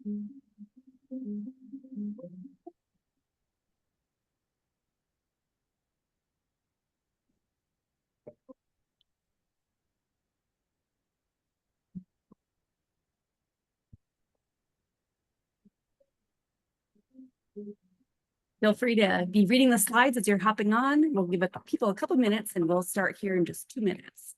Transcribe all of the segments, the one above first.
Feel free to be reading the slides as you're hopping on. We'll give people a couple minutes and we'll start here in just 2 minutes.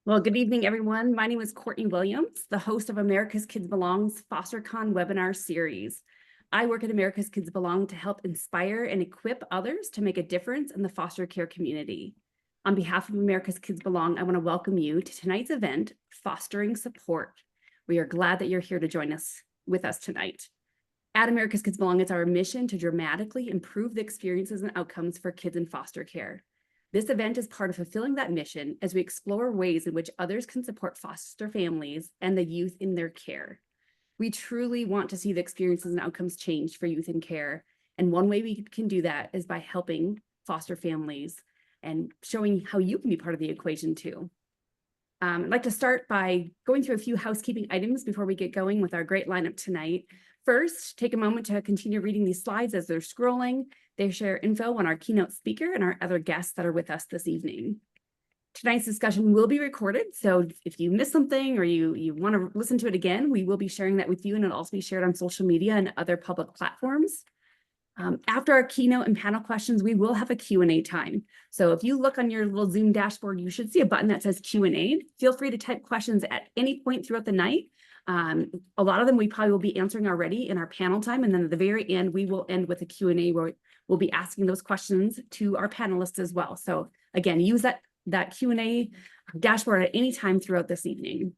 Well, good evening, everyone. My name is Courtney Williams, the host of America's Kids Belong's FosterCon webinar series. I work at America's Kids Belong to help inspire and equip others to make a difference in the foster care community. On behalf of America's Kids Belong, I want to welcome you to tonight's event, Fostering Support. We are glad that you're here to join us with us tonight. At America's Kids Belong, it's our mission to dramatically improve the experiences and outcomes for kids in foster care. This event is part of fulfilling that mission as we explore ways in which others can support foster families and the youth in their care. We truly want to see the experiences and outcomes change for youth in care. And one way we can do that is by helping foster families and showing how you can be part of the equation too. I'd like to start by going through a few housekeeping items before we get going with our great lineup tonight. First, take a moment to continue reading these slides as they're scrolling. They share info on our keynote speaker and our other guests that are with us this evening. Tonight's discussion will be recorded, so if you missed something or you want to listen to it again, we will be sharing that with you, and it'll also be shared on social media and other public platforms. After our keynote and panel questions, we will have a Q&A time. So if you look on your little Zoom dashboard, you should see a button that says Q&A. Feel free to type questions at any point throughout the night. A lot of them we probably will be answering already in our panel time, and then at the very end, we will end with a Q&A where we'll be asking those questions to our panelists as well. So again, use that Q&A dashboard at any time throughout this evening.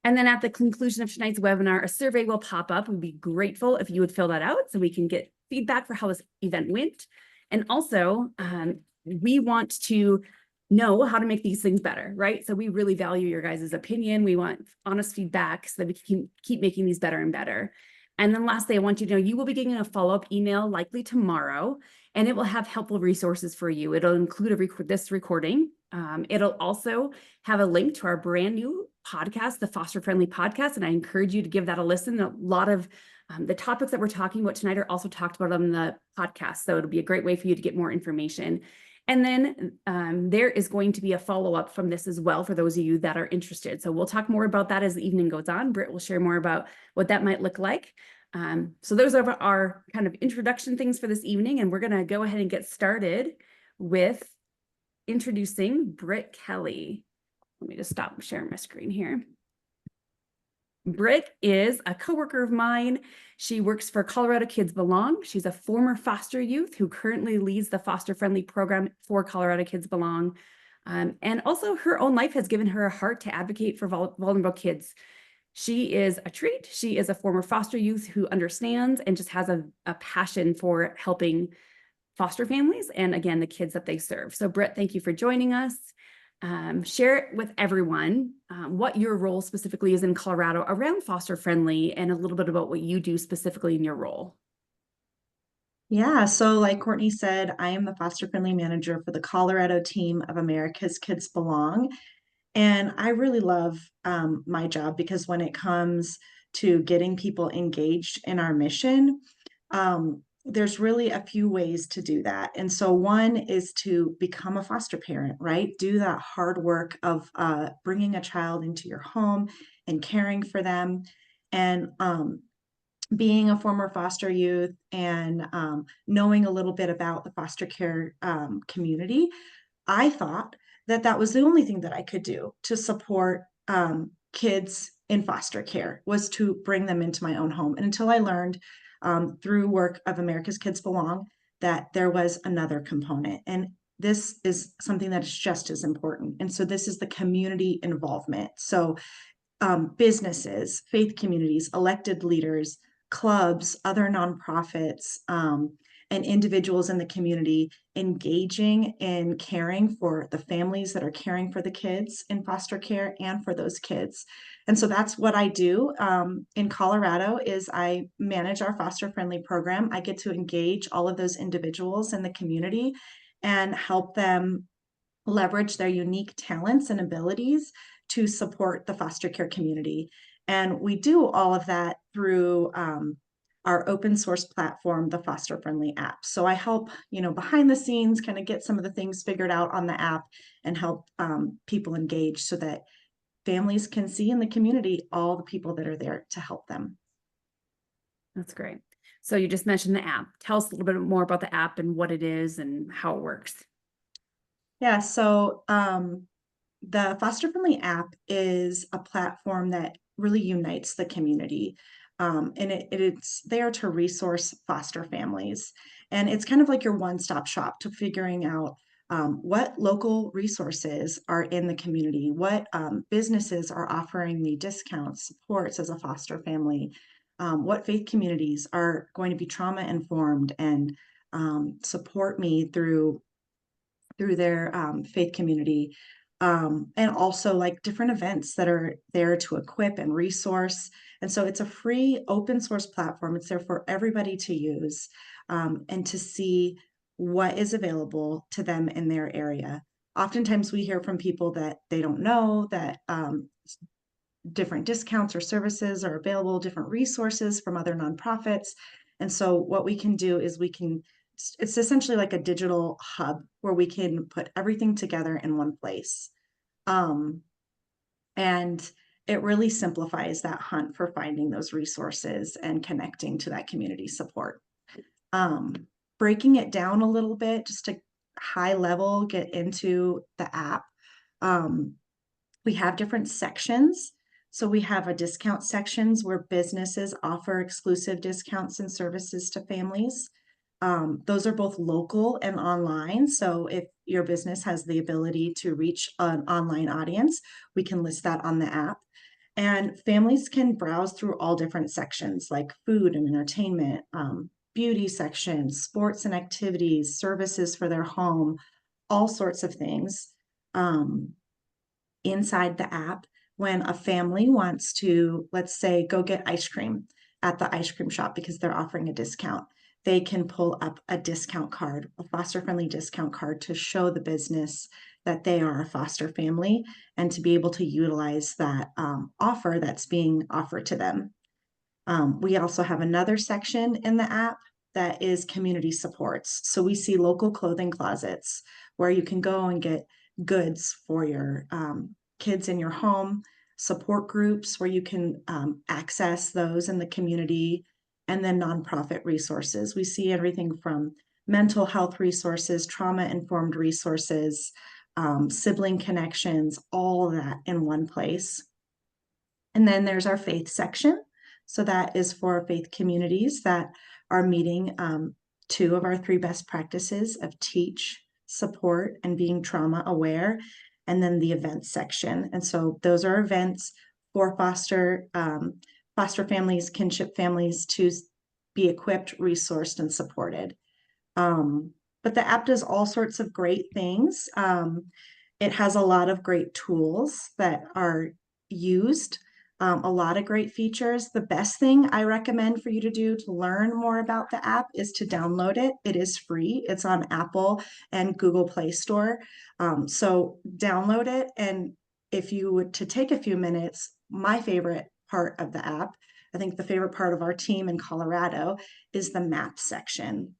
And then at the conclusion of tonight's webinar, a survey will pop up. We'd be grateful if you would fill that out so we can get feedback for how this event went. And also, we want to know how to make these things better, right? So we really value your guys' opinion. We want honest feedback so that we can keep making these better and better. And then lastly, I want you to know you will be getting a follow-up email likely tomorrow, and it will have helpful resources for you. It'll include this recording. It'll also have a link to our brand new podcast, the Foster Friendly Podcast, and I encourage you to give that a listen. A lot of the topics that we're talking about tonight are also talked about on the podcast, so it'll be a great way for you to get more information. And then there is going to be a follow-up from this as well for those of you that are interested. So we'll talk more about that as the evening goes on. Britt will share more about what that might look like. So those are our kind of introduction things for this evening, and we're going to go ahead and get started with introducing Britt Kelly. Let me just stop sharing my screen here. Britt is a coworker of mine. She works for Colorado Kids Belong. She's a former foster youth who currently leads the foster friendly program for Colorado Kids Belong. And also her own life has given her a heart to advocate for vulnerable kids. She is a treat. She is a former foster youth who understands and just has a passion for helping foster families and again, the kids that they serve. So Britt, thank you for joining us. Share it with everyone what your role specifically is in Colorado around foster friendly and a little bit about what you do specifically in your role. Yeah, so like Courtney said, I am the foster friendly manager for the Colorado team of America's Kids Belong. And I really love my job because when it comes to getting people engaged in our mission, there's really a few ways to do that. And so one is to become a foster parent, right? Do that hard work of bringing a child into your home and caring for them. And being a former foster youth and knowing a little bit about the foster care community, I thought that that was the only thing that I could do to support kids in foster care was to bring them into my own home. And until I learned through work of America's Kids Belong that there was another component. And this is something that is just as important. And so this is the community involvement. So businesses, faith communities, elected leaders, clubs, other nonprofits, and individuals in the community engaging in caring for the families that are caring for the kids in foster care and for those kids. And so that's what I do in Colorado is I manage our foster friendly program. I get to engage all of those individuals in the community and help them leverage their unique talents and abilities to support the foster care community. And we do all of that through our open source platform, the Foster Friendly app. So I help, behind the scenes, kind of get some of the things figured out on the app and help people engage so that families can see in the community all the people that are there to help them. That's great. So you just mentioned the app. Tell us a little bit more about the app and what it is and how it works. Yeah, so the Foster Friendly app is a platform that really unites the community. And it's there to resource foster families. And it's kind of like your one-stop shop to figuring out what local resources are in the community, what businesses are offering me discounts, supports as a foster family, what faith communities are going to be trauma informed and support me through their faith community. And also like different events that are there to equip and resource. And so it's a free open source platform. It's there for everybody to use and to see what is available to them in their area. Oftentimes we hear from people that they don't know that different discounts or services are available, different resources from other nonprofits. And so what we can do is it's essentially like a digital hub where we can put everything together in one place. Um, and it really simplifies that hunt for finding those resources and connecting to that community support. Um, Breaking it down a little bit, just to high level, get into the app. We have different sections. So we have a discount sections where businesses offer exclusive discounts and services to families. Those are both local and online. So if your business has the ability to reach an online audience, we can list that on the app. And families can browse through all different sections like food and entertainment, beauty sections, sports and activities, services for their home, all sorts of things. Inside the app when a family wants to, let's say, go get ice cream at the ice cream shop because they're offering a discount. They can pull up a discount card, a foster friendly discount card to show the business that they are a foster family and to be able to utilize that offer that's being offered to them. We also have another section in the app that is community supports. So we see local clothing closets where you can go and get goods for your kids in your home, support groups where you can access those in the community, and then nonprofit resources. We see everything from mental health resources, trauma informed resources, sibling connections, all that in one place. And then there's our faith section. So that is for faith communities that are meeting two of our three best practices of teach, support, and being trauma aware. And then the events section. And so those are events for foster families, kinship families to be equipped, resourced, and supported. But the app does all sorts of great things. It has a lot of great tools that are used, a lot of great features. The best thing I recommend for you to do to learn more about the app is to download it. It is free. It's on Apple and Google Play Store. So download it. And if you would to take a few minutes, my favorite part of the app, I think the favorite part of our team in Colorado is the map section.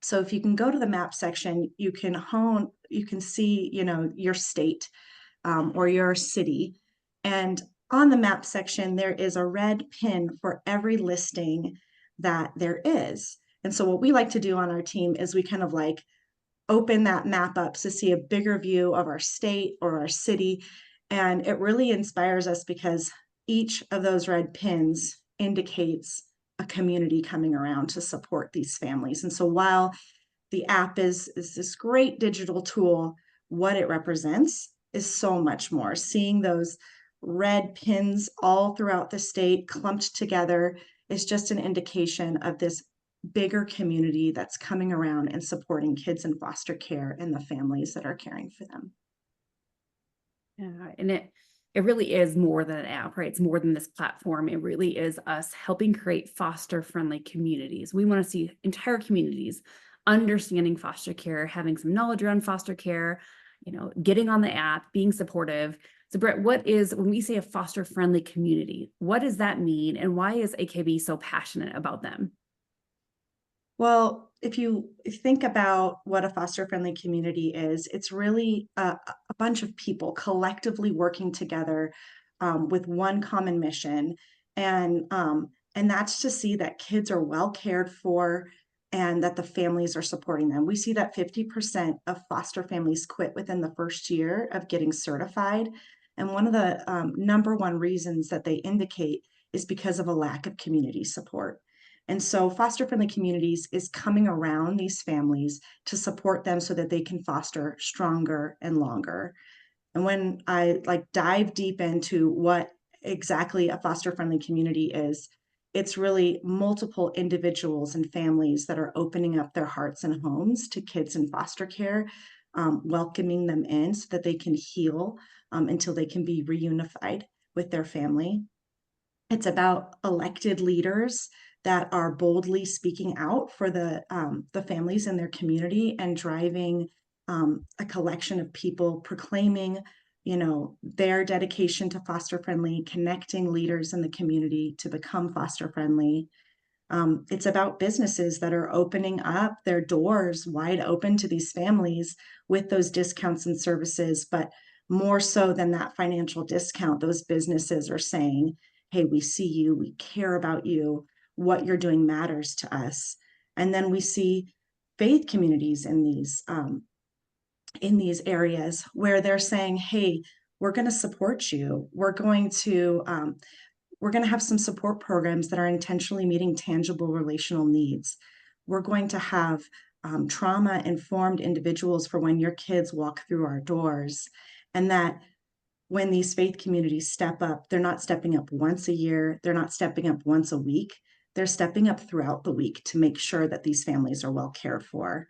So if you can go to the map section, you can see, your state or your city. And on the map section, there is a red pin for every listing that there is. And so what we like to do on our team is we kind of like open that map up to see a bigger view of our state or our city. And it really inspires us because each of those red pins indicates a community coming around to support these families. And so while the app is this great digital tool, what it represents is so much more. Seeing those red pins all throughout the state clumped together is just an indication of this bigger community that's coming around and supporting kids in foster care and the families that are caring for them. Yeah, and it really is more than an app, right? It's more than this platform. It really is us helping create foster-friendly communities. We want to see entire communities understanding foster care, having some knowledge around foster care, getting on the app, being supportive. So Brett, when we say a foster-friendly community, what does that mean? And why is AKB so passionate about them? Well, if you think about what a foster-friendly community is, it's really a bunch of people collectively working together with one common mission, and that's to see that kids are well cared for and that the families are supporting them. We see that 50% of foster families quit within the first year of getting certified, and one of the number one reasons that they indicate is because of a lack of community support. And so foster friendly communities is coming around these families to support them so that they can foster stronger and longer. And when I like dive deep into what exactly a foster friendly community is, it's really multiple individuals and families that are opening up their hearts and homes to kids in foster care, welcoming them in so that they can heal until they can be reunified with their family. It's about elected leaders that are boldly speaking out for the families in their community and driving a collection of people proclaiming, their dedication to foster friendly, connecting leaders in the community to become foster friendly. It's about businesses that are opening up their doors wide open to these families with those discounts and services. But more so than that financial discount, those businesses are saying, hey, we see you, we care about you, what you're doing matters to us. And then we see faith communities in these areas where they're saying, hey, we're going to support you. We're going to have some support programs that are intentionally meeting tangible relational needs. We're going to have trauma informed individuals for when your kids walk through our doors. And that when these faith communities step up, they're not stepping up once a year, they're not stepping up once a week, they're stepping up throughout the week to make sure that these families are well cared for.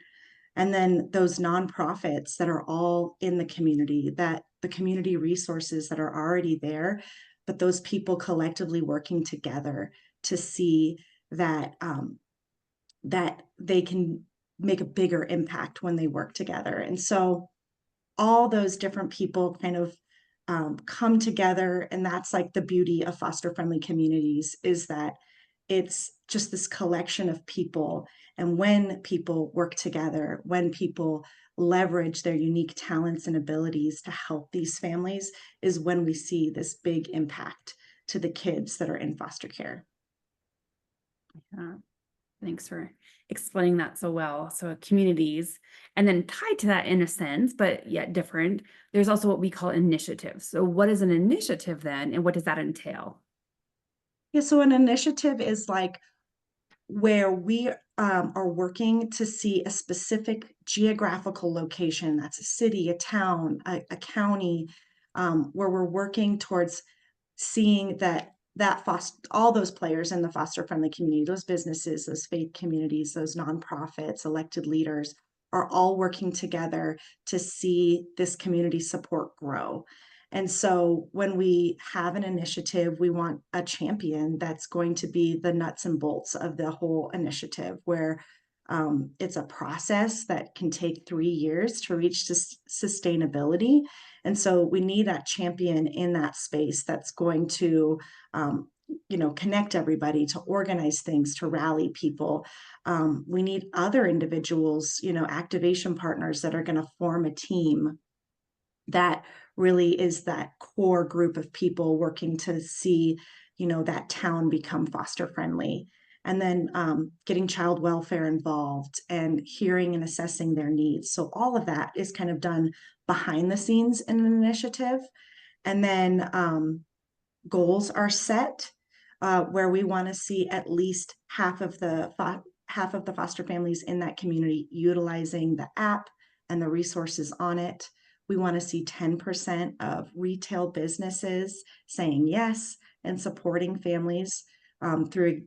And then those nonprofits that are all in the community, that the community resources that are already there, but those people collectively working together to see that they can make a bigger impact when they work together. And so all those different people kind of come together, and that's like the beauty of foster friendly communities, is that it's just this collection of people. And when people work together, when people leverage their unique talents and abilities to help these families, is when we see this big impact to the kids that are in foster care. Yeah. Thanks for explaining that so well. So communities, and then tied to that in a sense, but yet different, there's also what we call initiatives. So what is an initiative then, and what does that entail? Yeah, so an initiative is like where we are working to see a specific geographical location. That's a city, a town, a county, where we're working towards seeing that foster all those players in the foster friendly community, those businesses, those faith communities, those nonprofits, elected leaders are all working together to see this community support grow. And so when we have an initiative, we want a champion that's going to be the nuts and bolts of the whole initiative, where it's a process that can take 3 years to reach sustainability. And so we need that champion in that space that's going to connect everybody, to organize things, to rally people. We need other individuals, activation partners that are going to form a team that really is that core group of people working to see, that town become foster friendly. And then getting child welfare involved and hearing and assessing their needs. So all of that is kind of done behind the scenes in an initiative. And then goals are set where we want to see at least half of the foster families in that community utilizing the app and the resources on it. We want to see 10% of retail businesses saying yes and supporting families through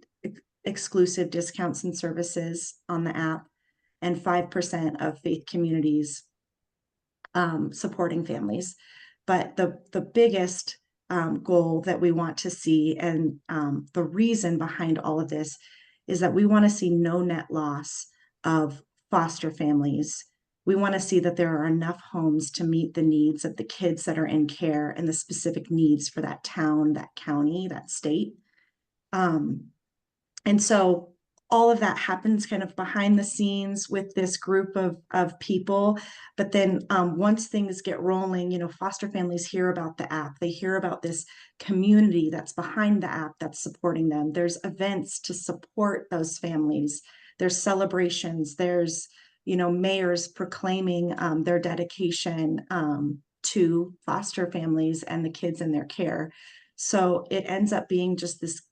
exclusive discounts and services on the app, and 5% of faith communities supporting families. But the biggest goal that we want to see, and the reason behind all of this, is that we want to see no net loss of foster families. We want to see that there are enough homes to meet the needs of the kids that are in care and the specific needs for that town, that county, that state. And so all of that happens kind of behind the scenes with this group of people. But then once things get rolling, foster families hear about the app. They hear about this community that's behind the app that's supporting them. There's events to support those families. There's celebrations. There's, mayors proclaiming their dedication to foster families and the kids in their care. So it ends up being just this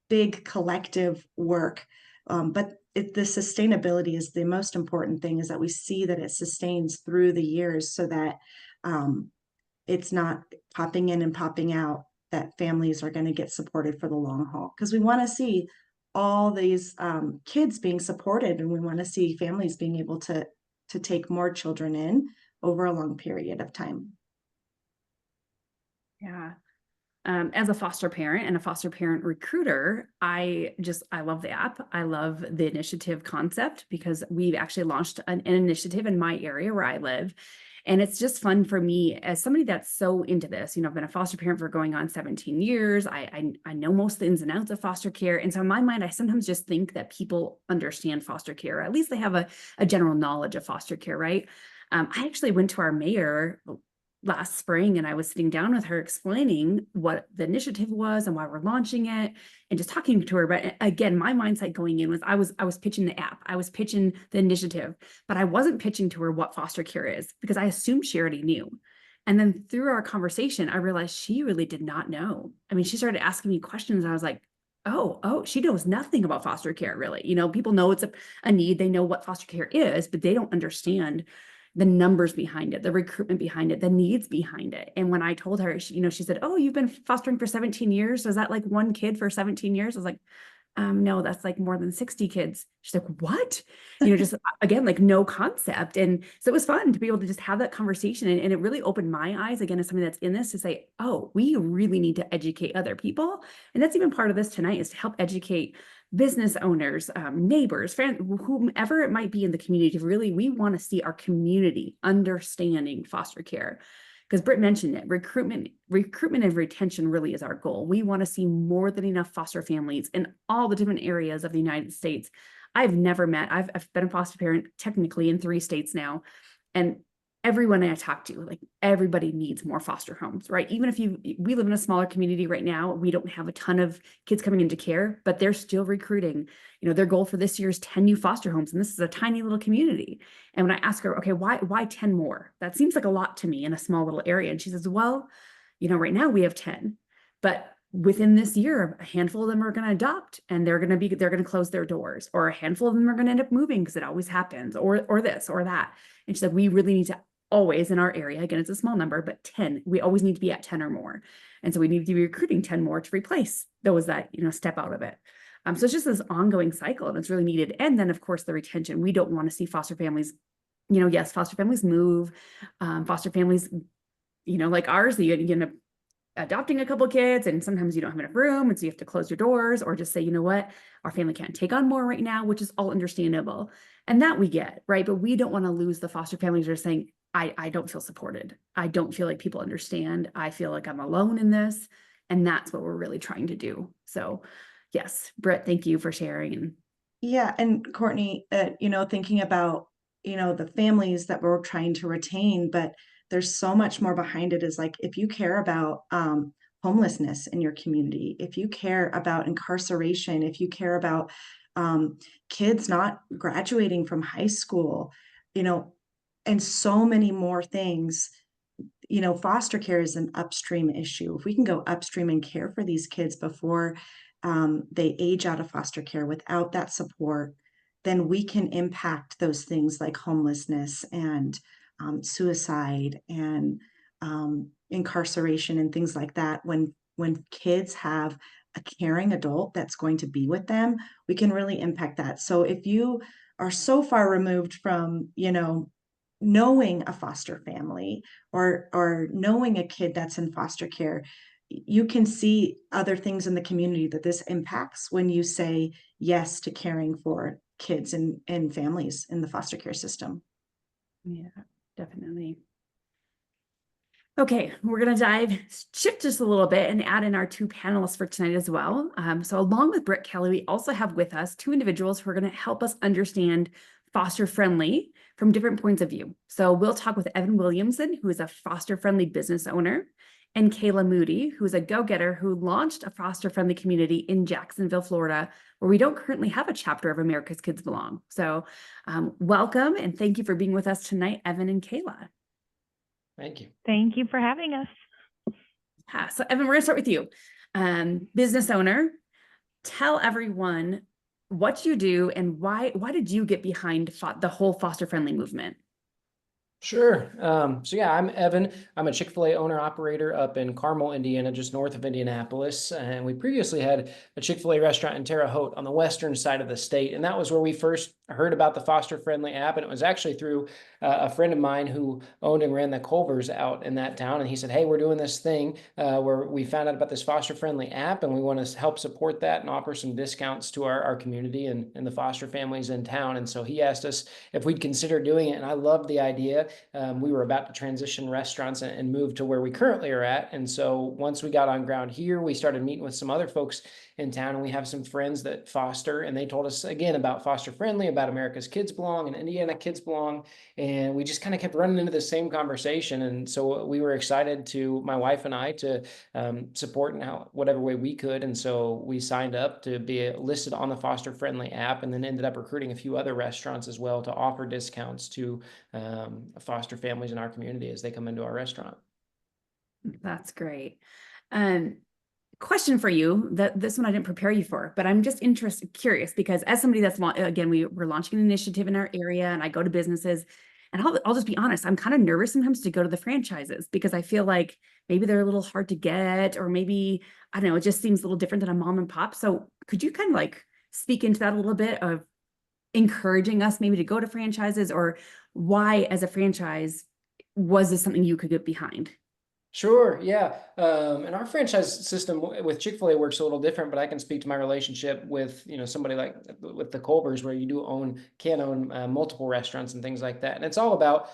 big collective work. But the sustainability is the most important thing, is that we see that it sustains through the years, so that it's not popping in and popping out, that families are going to get supported for the long haul. Because we want to see all these kids being supported, and we want to see families being able to take more children in over a long period of time. Yeah. As a foster parent and a foster parent recruiter, I love the app. I love the initiative concept, because we've actually launched an initiative in my area where I live. And it's just fun for me as somebody that's so into this. I've been a foster parent for going on 17 years. I know most of the ins and outs of foster care. And so in my mind, I sometimes just think that people understand foster care. At least they have a general knowledge of foster care, right? I actually went to our mayor last spring, and I was sitting down with her explaining what the initiative was and why we're launching it, and just talking to her. But again, my mindset going in was I was pitching the app, I was pitching the initiative, but I wasn't pitching to her what foster care is, because I assumed she already knew. And then through our conversation, I realized she really did not know. I mean, she started asking me questions, and I was like, oh, she knows nothing about foster care, really. People know it's a need, they know what foster care is, but they don't understand the numbers behind it, the recruitment behind it, the needs behind it. And when I told her, she said, "Oh, you've been fostering for 17 years. So is that like one kid for 17 years?" I was like, no, that's like more than 60 kids. She's like, "What?" Just again, like no concept. And so it was fun to be able to just have that conversation. And it really opened my eyes, again, as somebody that's in this, to say, oh, we really need to educate other people. And that's even part of this tonight, is to help educate business owners, neighbors, friends, whomever it might be in the community. Really, we want to see our community understanding foster care. Because Britt mentioned it, recruitment and retention really is our goal. We want to see more than enough foster families in all the different areas of the United States. I've been a foster parent technically in 3 states now, and everyone I talk to, like, everybody needs more foster homes, right? Even if we live in a smaller community right now, we don't have a ton of kids coming into care, but they're still recruiting. Their goal for this year is 10 new foster homes, and this is a tiny little community. And when I ask her, okay, why 10 more? That seems like a lot to me in a small little area. And she says, well, right now we have 10, but within this year, a handful of them are going to adopt, and they're going to close their doors, or a handful of them are going to end up moving, because it always happens, or this or that. And she said, we really need to always, in our area, again, it's a small number, but 10, we always need to be at 10 or more. And so we need to be recruiting 10 more to replace those that, step out of it. So it's just this ongoing cycle, and it's really needed. And then, of course, the retention. We don't want to see foster families, yes, foster families move, foster families, like ours, you end up adopting a couple kids, and sometimes you don't have enough room, and so you have to close your doors, or just say, you know what, our family can't take on more right now, which is all understandable. And that we get, right? But we don't want to lose the foster families who are saying, I don't feel supported. I don't feel like people understand. I feel like I'm alone in this. And that's what we're really trying to do. So yes, Britt, thank you for sharing. And Yeah, and Courtney, thinking about, the families that we're trying to retain, but there's so much more behind it is like if you care about homelessness in your community, if you care about incarceration, if you care about um, kids not graduating from high school, you know, and so many more things, foster care is an upstream issue. If we can go upstream and care for these kids before they age out of foster care without that support, then we can impact those things like homelessness and suicide and incarceration and things like that. When kids have a caring adult that's going to be with them, we can really impact that. So if you are so far removed from, knowing a foster family or knowing a kid that's in foster care, you can see other things in the community that this impacts when you say yes to caring for kids and families in the foster care system. yeah, definitely. Okay, we're going to shift just a little bit and add in our two panelists for tonight as well. So along with Britt Kelly, we also have with us two individuals who are going to help us understand foster friendly from different points of view. So we'll talk with Evan Williamson, who is a foster friendly business owner, and Kayla Moody, who is a go-getter who launched a foster friendly community in Jacksonville, Florida, where we don't currently have a chapter of America's Kids Belong. So welcome and thank you for being with us tonight, Evan and Kayla. Thank you. Thank you for having us. So Evan, we're gonna start with you. Business owner, tell everyone what you do and why did you get behind the whole foster friendly movement? Sure. So yeah, I'm Evan. I'm a Chick-fil-A owner operator up in Carmel, Indiana, just north of Indianapolis. And we previously had a Chick-fil-A restaurant in Terre Haute on the western side of the state. And that was where we first heard about the Foster Friendly app. And it was actually through a friend of mine who owned and ran the Culvers out in that town. And he said, hey, we're doing this thing where we found out about this Foster Friendly app and we want to help support that and offer some discounts to our community and the foster families in town. And so he asked us if we'd consider doing it. And I loved the idea. We were about to transition restaurants and move to where we currently are at. And so once we got on ground here, we started meeting with some other folks in town, and we have some friends that foster, and they told us again about Foster Friendly, about America's Kids Belong and Indiana Kids Belong. And we just kind of kept running into the same conversation. And so we were excited to, my wife and I, to support in whatever way we could. And so we signed up to be listed on the Foster Friendly app, and then ended up recruiting a few other restaurants as well to offer discounts to foster families in our community as they come into our restaurant. That's great. Question for you, that this one I didn't prepare you for, but I'm just curious because as somebody that's, again, we're launching an initiative in our area and I go to businesses and I'll just be honest, I'm kind of nervous sometimes to go to the franchises because I feel like maybe they're a little hard to get, or maybe, I don't know, it just seems a little different than a mom and pop. So could you kind of like speak into that a little bit of encouraging us maybe to go to franchises, or why as a franchise was this something you could get behind? Sure, yeah. And our franchise system with Chick-fil-A works a little different, but I can speak to my relationship with, somebody like with the Culvers, where you can own multiple restaurants and things like that. And it's all about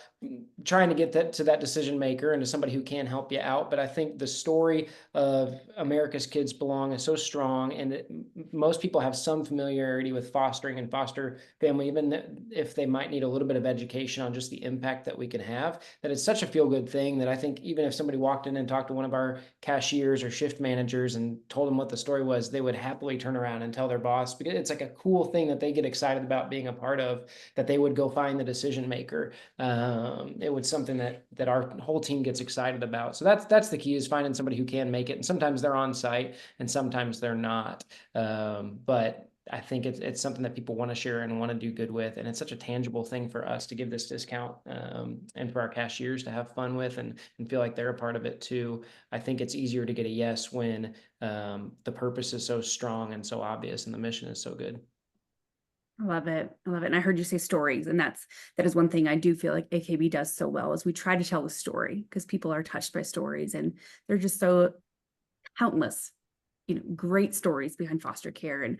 trying to get that to that decision maker and to somebody who can help you out. But I think the story of America's Kids Belong is so strong, and most people have some familiarity with fostering and foster family, even if they might need a little bit of education on just the impact that we can have, that it's such a feel-good thing that I think even if somebody walked in and talked to one of our cashiers or shift managers and told them what the story was, they would happily turn around and tell their boss, because it's like a cool thing that they get excited about being a part of, that they would go find the decision maker. It was something that our whole team gets excited about. So that's the key, is finding somebody who can make it. And sometimes they're on site and sometimes they're not. But I think it's something that people want to share and want to do good with. And it's such a tangible thing for us to give this discount and for our cashiers to have fun with and feel like they're a part of it too. I think it's easier to get a yes when the purpose is so strong and so obvious and the mission is so good. I love it. I love it. And I heard you say stories, and that is one thing I do feel like AKB does so well, is we try to tell a story because people are touched by stories, and they're just so countless, great stories behind foster care and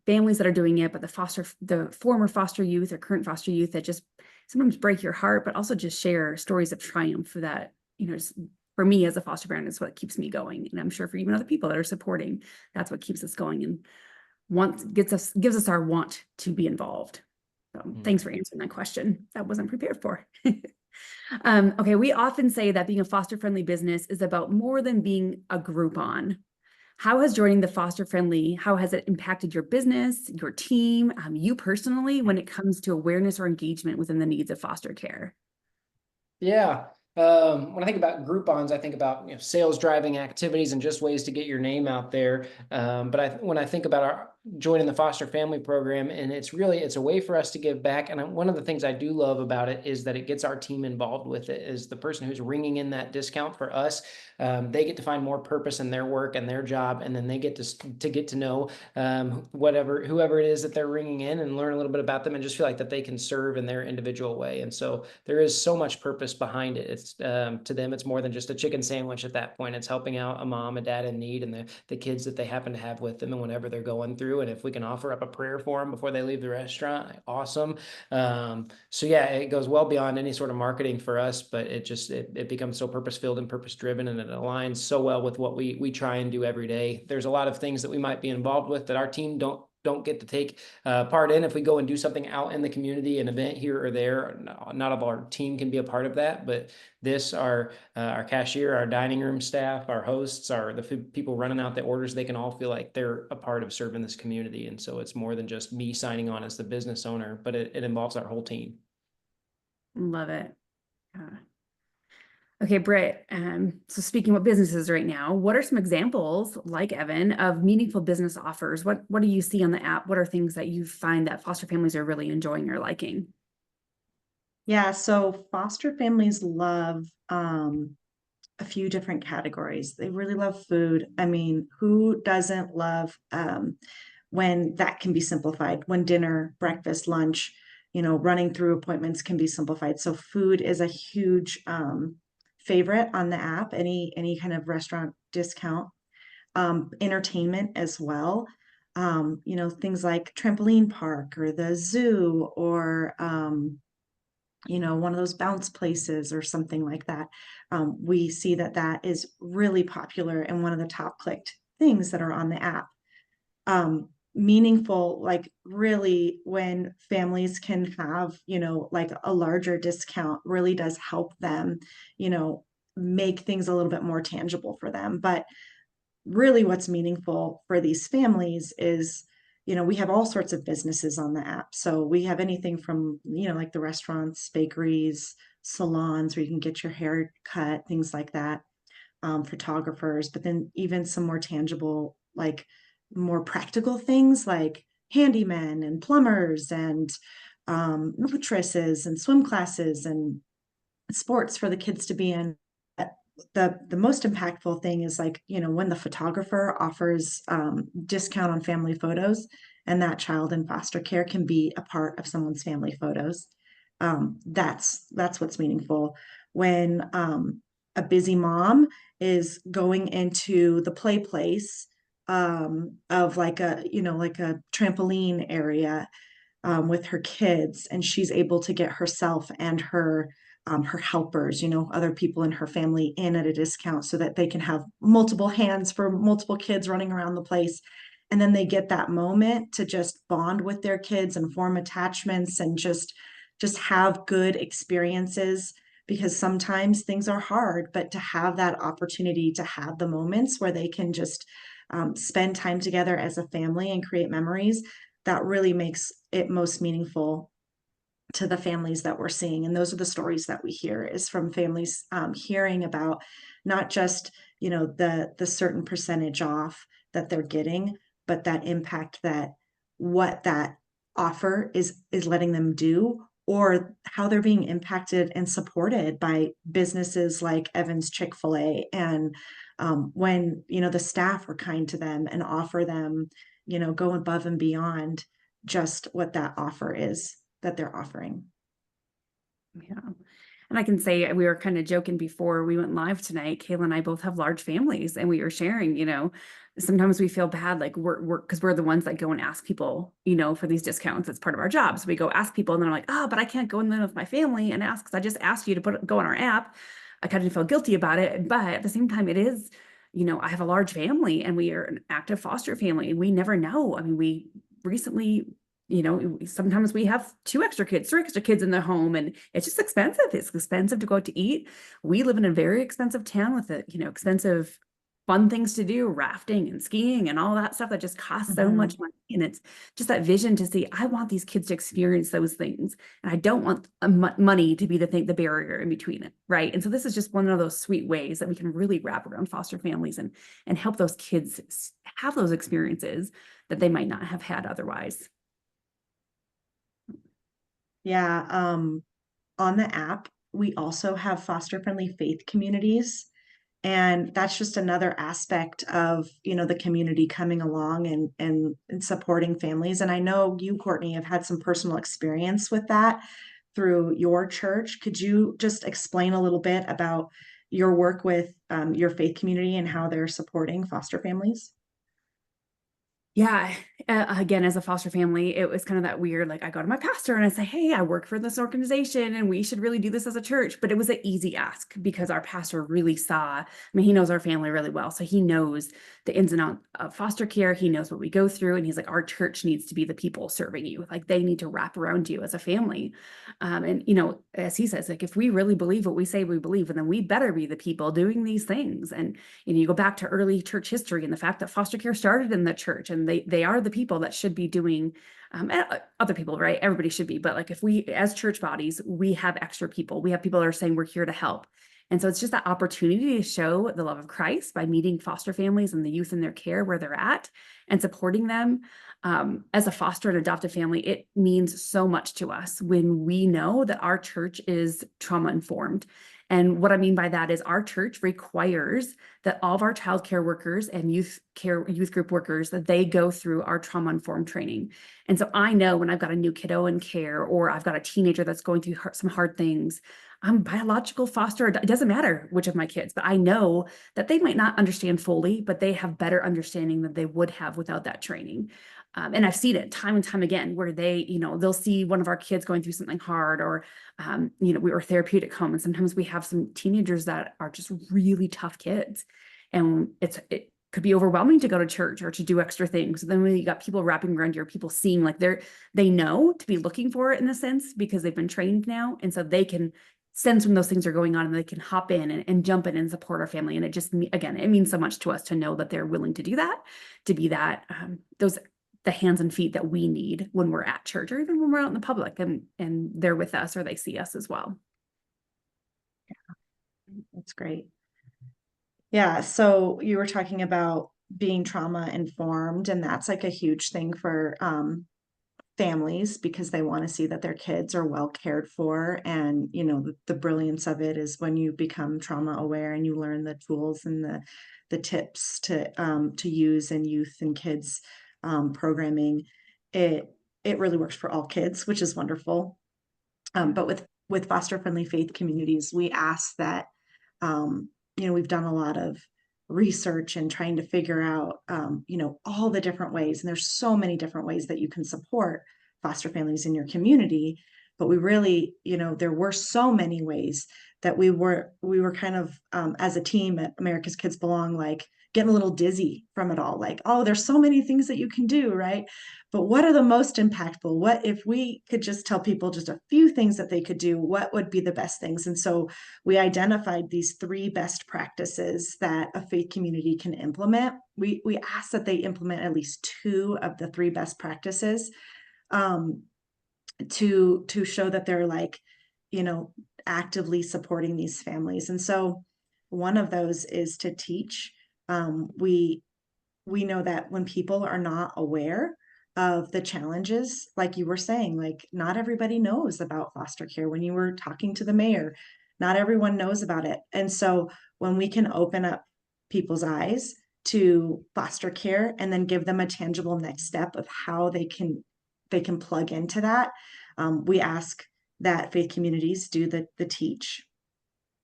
families that are doing it, but the former foster youth or current foster youth that just sometimes break your heart, but also just share stories of triumph that, just for me as a foster parent, is what keeps me going. And I'm sure for even other people that are supporting, that's what keeps us going and gives us our want to be involved. So thanks for answering that question. That wasn't prepared for. Okay, we often say that being a foster-friendly business is about more than being a Groupon. How has joining the Foster Friendly, how has it impacted your business, your team, you personally, when it comes to awareness or engagement within the needs of foster care? Yeah. When I think about Groupons, I think about, sales driving activities and just ways to get your name out there. But when I think about joining the foster family program, and it's a way for us to give back. And one of the things I do love about it is that it gets our team involved with it. Is the person who's ringing in that discount for us, they get to find more purpose in their work and their job, and then they get to get to know whoever it is that they're ringing in, and learn a little bit about them, and just feel like that they can serve in their individual way. And so there is so much purpose behind it. It's to them, it's more than just a chicken sandwich at that point. It's helping out a mom, a dad in need, and the kids that they happen to have with them, and whenever they're going through. And if we can offer up a prayer for them before they leave the restaurant, awesome. So yeah, it goes well beyond any sort of marketing for us, but it becomes so purpose-filled and purpose-driven, and it aligns so well with what we try and do every day. There's a lot of things that we might be involved with that our team don't get to take part in. If we go and do something out in the community, an event here or there, not of our team can be a part of that. But our cashier, our dining room staff, our hosts, the people running out the orders, they can all feel like they're a part of serving this community. And so it's more than just me signing on as the business owner, but it involves our whole team. Love it. Okay, Britt, so speaking with businesses right now, what are some examples, like Evan, of meaningful business offers? What do you see on the app? What are things that you find that foster families are really enjoying or liking? Yeah, so foster families love a few different categories. They really love food. I mean, who doesn't love when that can be simplified, when dinner, breakfast, lunch, running through appointments can be simplified. So food is a huge favorite on the app, any kind of restaurant discount. Entertainment as well. Things like trampoline park or the zoo, or one of those bounce places or something like that. We see that is really popular and one of the top clicked things that are on the app. Meaningful, like really when families can have, like a larger discount really does help them, make things a little bit more tangible for them. But really what's meaningful for these families is, we have all sorts of businesses on the app. So we have anything from, like the restaurants, bakeries, salons where you can get your hair cut, things like that, photographers, but then even some more tangible, like more practical things like handymen and plumbers and waitresses and swim classes and sports for the kids to be in. The most impactful thing is, like, when the photographer offers discount on family photos, and that child in foster care can be a part of someone's family photos. That's what's meaningful. When a busy mom is going into the play place of like a trampoline area with her kids, and she's able to get herself and her helpers, other people in her family in at a discount so that they can have multiple hands for multiple kids running around the place. And then they get that moment to just bond with their kids and form attachments and just have good experiences, because sometimes things are hard, but to have that opportunity to have the moments where they can just spend time together as a family and create memories, that really makes it most meaningful to the families that we're seeing. And those are the stories that we hear, is from families hearing about not just, the certain percentage off that they're getting, but that impact that what that offer is letting them do, or how they're being impacted and supported by businesses like Evan's Chick-fil-A. And when, the staff are kind to them and offer them, go above and beyond just what that offer is that they're offering. Yeah. And I can say, we were kind of joking before we went live tonight. Kayla and I both have large families, and we were sharing, sometimes we feel bad, like because we're the ones that go and ask people, for these discounts. It's part of our job. So we go ask people, and then I'm like, oh, but I can't go in there with my family and ask, because I just asked you to go on our app. I kind of feel guilty about it. But at the same time, it is, I have a large family and we are an active foster family and we never know. I mean, we recently, sometimes we have 3 extra kids in the home and it's just expensive. It's expensive to go out to eat. We live in a very expensive town with expensive fun things to do, rafting and skiing and all that stuff that just costs so much money. And it's just that vision to see, I want these kids to experience those things. And I don't want money to be the barrier in between it. Right. And so this is just one of those sweet ways that we can really wrap around foster families and help those kids have those experiences that they might not have had otherwise. Yeah. On the app, we also have foster-friendly faith communities. And that's just another aspect of, the community coming along and supporting families. And I know you, Courtney, have had some personal experience with that through your church. Could you just explain a little bit about your work with your faith community and how they're supporting foster families? Yeah. Again, as a foster family, it was kind of that weird, like I go to my pastor and I say, hey, I work for this organization and we should really do this as a church. But it was an easy ask because our pastor really saw, he knows our family really well. So he knows the ins and outs of foster care. He knows what we go through. And he's like, our church needs to be the people serving you. Like they need to wrap around you as a family. And, as he says, like if we really believe what we say we believe, then we better be the people doing these things. And, you go back to early church history and the fact that foster care started in the church and they are the people that should be doing other people, right? Everybody should be. But like if we, as church bodies, we have extra people, we have people that are saying we're here to help. And so it's just that opportunity to show the love of Christ by meeting foster families and the youth in their care where they're at and supporting them. As a foster and adoptive family, it means so much to us when we know that our church is trauma informed. And what I mean by that is our church requires that all of our child care workers and youth group workers, that they go through our trauma informed training. And so I know when I've got a new kiddo in care, or I've got a teenager that's going through some hard things, I'm biological foster, it doesn't matter which of my kids, but I know that they might not understand fully, but they have better understanding than they would have without that training. And I've seen it time and time again where they'll see one of our kids going through something hard, or, we were therapeutic home. And sometimes we have some teenagers that are just really tough kids. And it could be overwhelming to go to church or to do extra things. Then when you got people wrapping around you, or people seeing like they know to be looking for it in a sense because they've been trained now. And so they can sense when those things are going on and they can hop in and jump in and support our family. And it just, again, it means so much to us to know that they're willing to do that, to be that, the hands and feet that we need when we're at church or even when we're out in the public and they're with us or they see us as well. Yeah, that's great. Yeah. So you were talking about being trauma informed, and that's like a huge thing for families because they want to see that their kids are well cared for. And, the brilliance of it is when you become trauma aware and you learn the tools and the tips to use in youth and kids programming, it really works for all kids, which is wonderful. But with foster friendly faith communities, we ask that, we've done a lot of research and trying to figure out, all the different ways. And there's so many different ways that you can support foster families in your community. But we really, there were so many ways that we were kind of, as a team at America's Kids Belong, like getting a little dizzy from it all. Like, oh, there's so many things that you can do, right? But what are the most impactful? What if we could just tell people just a few things that they could do? What would be the best things? And so we identified these 3 best practices that a faith community can implement. We asked that they implement at least 2 of the 3 best practices, to show that they're like, actively supporting these families. And so one of those is to teach. We know that when people are not aware of the challenges, like you were saying, like not everybody knows about foster care. When you were talking to the mayor, not everyone knows about it. And so when we can open up people's eyes to foster care and then give them a tangible next step of how they can plug into that, we ask that faith communities do the teach.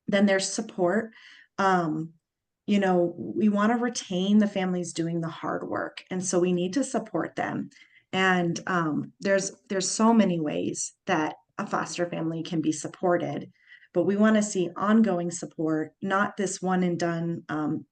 Then there's support. We want to retain the families doing the hard work, and so we need to support them. And there's so many ways that a foster family can be supported. but we want to see ongoing support, not this one and done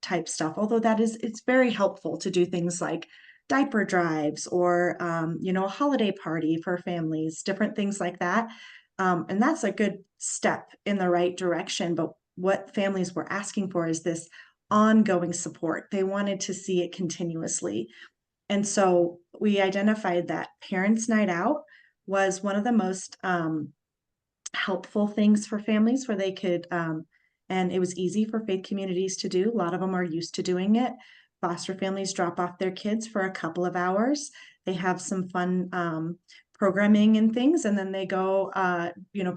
type stuff. Although it's very helpful to do things like diaper drives or a holiday party for families, different things like that. And that's a good step in the right direction. But what families were asking for is this ongoing support. They wanted to see it continuously. And so we identified that Parents' Night Out was one of the most helpful things for families where they could, and it was easy for faith communities to do. A lot of them are used to doing it. Foster families drop off their kids for a couple of hours. They have some fun programming and things, and then they go,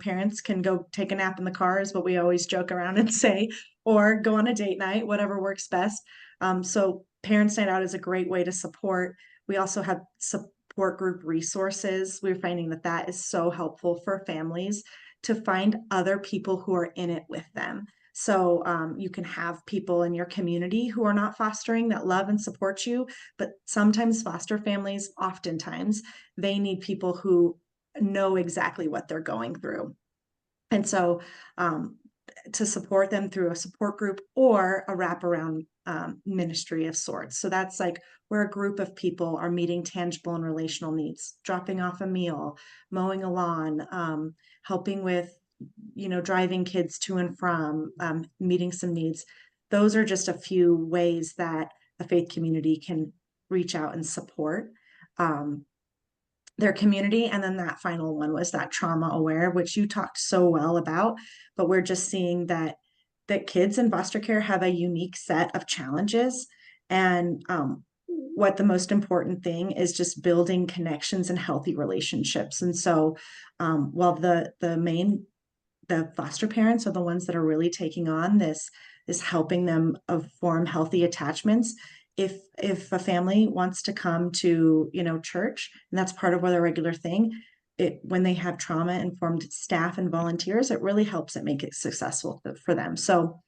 parents can go take a nap in the car, is what we always joke around and say, or go on a date night, whatever works best. So Parents' Night Out is a great way to support. We also have support group resources. We're finding that is so helpful for families to find other people who are in it with them. So you can have people in your community who are not fostering that love and support you, but sometimes foster families, oftentimes, they need people who know exactly what they're going through. And so to support them through a support group or a wraparound ministry of sorts. So that's like where a group of people are meeting tangible and relational needs, dropping off a meal, mowing a lawn, helping with, driving kids to and from, meeting some needs. Those are just a few ways that a faith community can reach out and support their community. And then that final one was that trauma aware, which you talked so well about, but we're just seeing that kids in foster care have a unique set of challenges. And what the most important thing is just building connections and healthy relationships. And so while the foster parents are the ones that are really taking on this helping them form healthy attachments. If a family wants to come to church, and that's part of their regular thing, when they have trauma informed staff and volunteers, it really helps it make it successful for them. So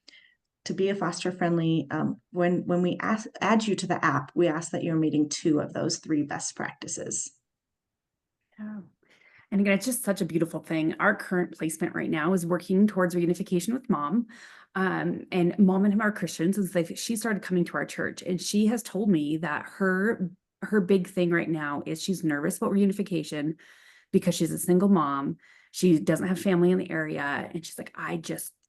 to be a foster friendly, when we add you to the app, we ask that you're meeting 2 of those 3 best practices. Yeah. And again, it's just such a beautiful thing. Our current placement right now is working towards reunification with mom. And mom and him are Christians, and she started coming to our church, and she has told me that her big thing right now is she's nervous about reunification because she's a single mom. She doesn't have family in the area. And she's like, I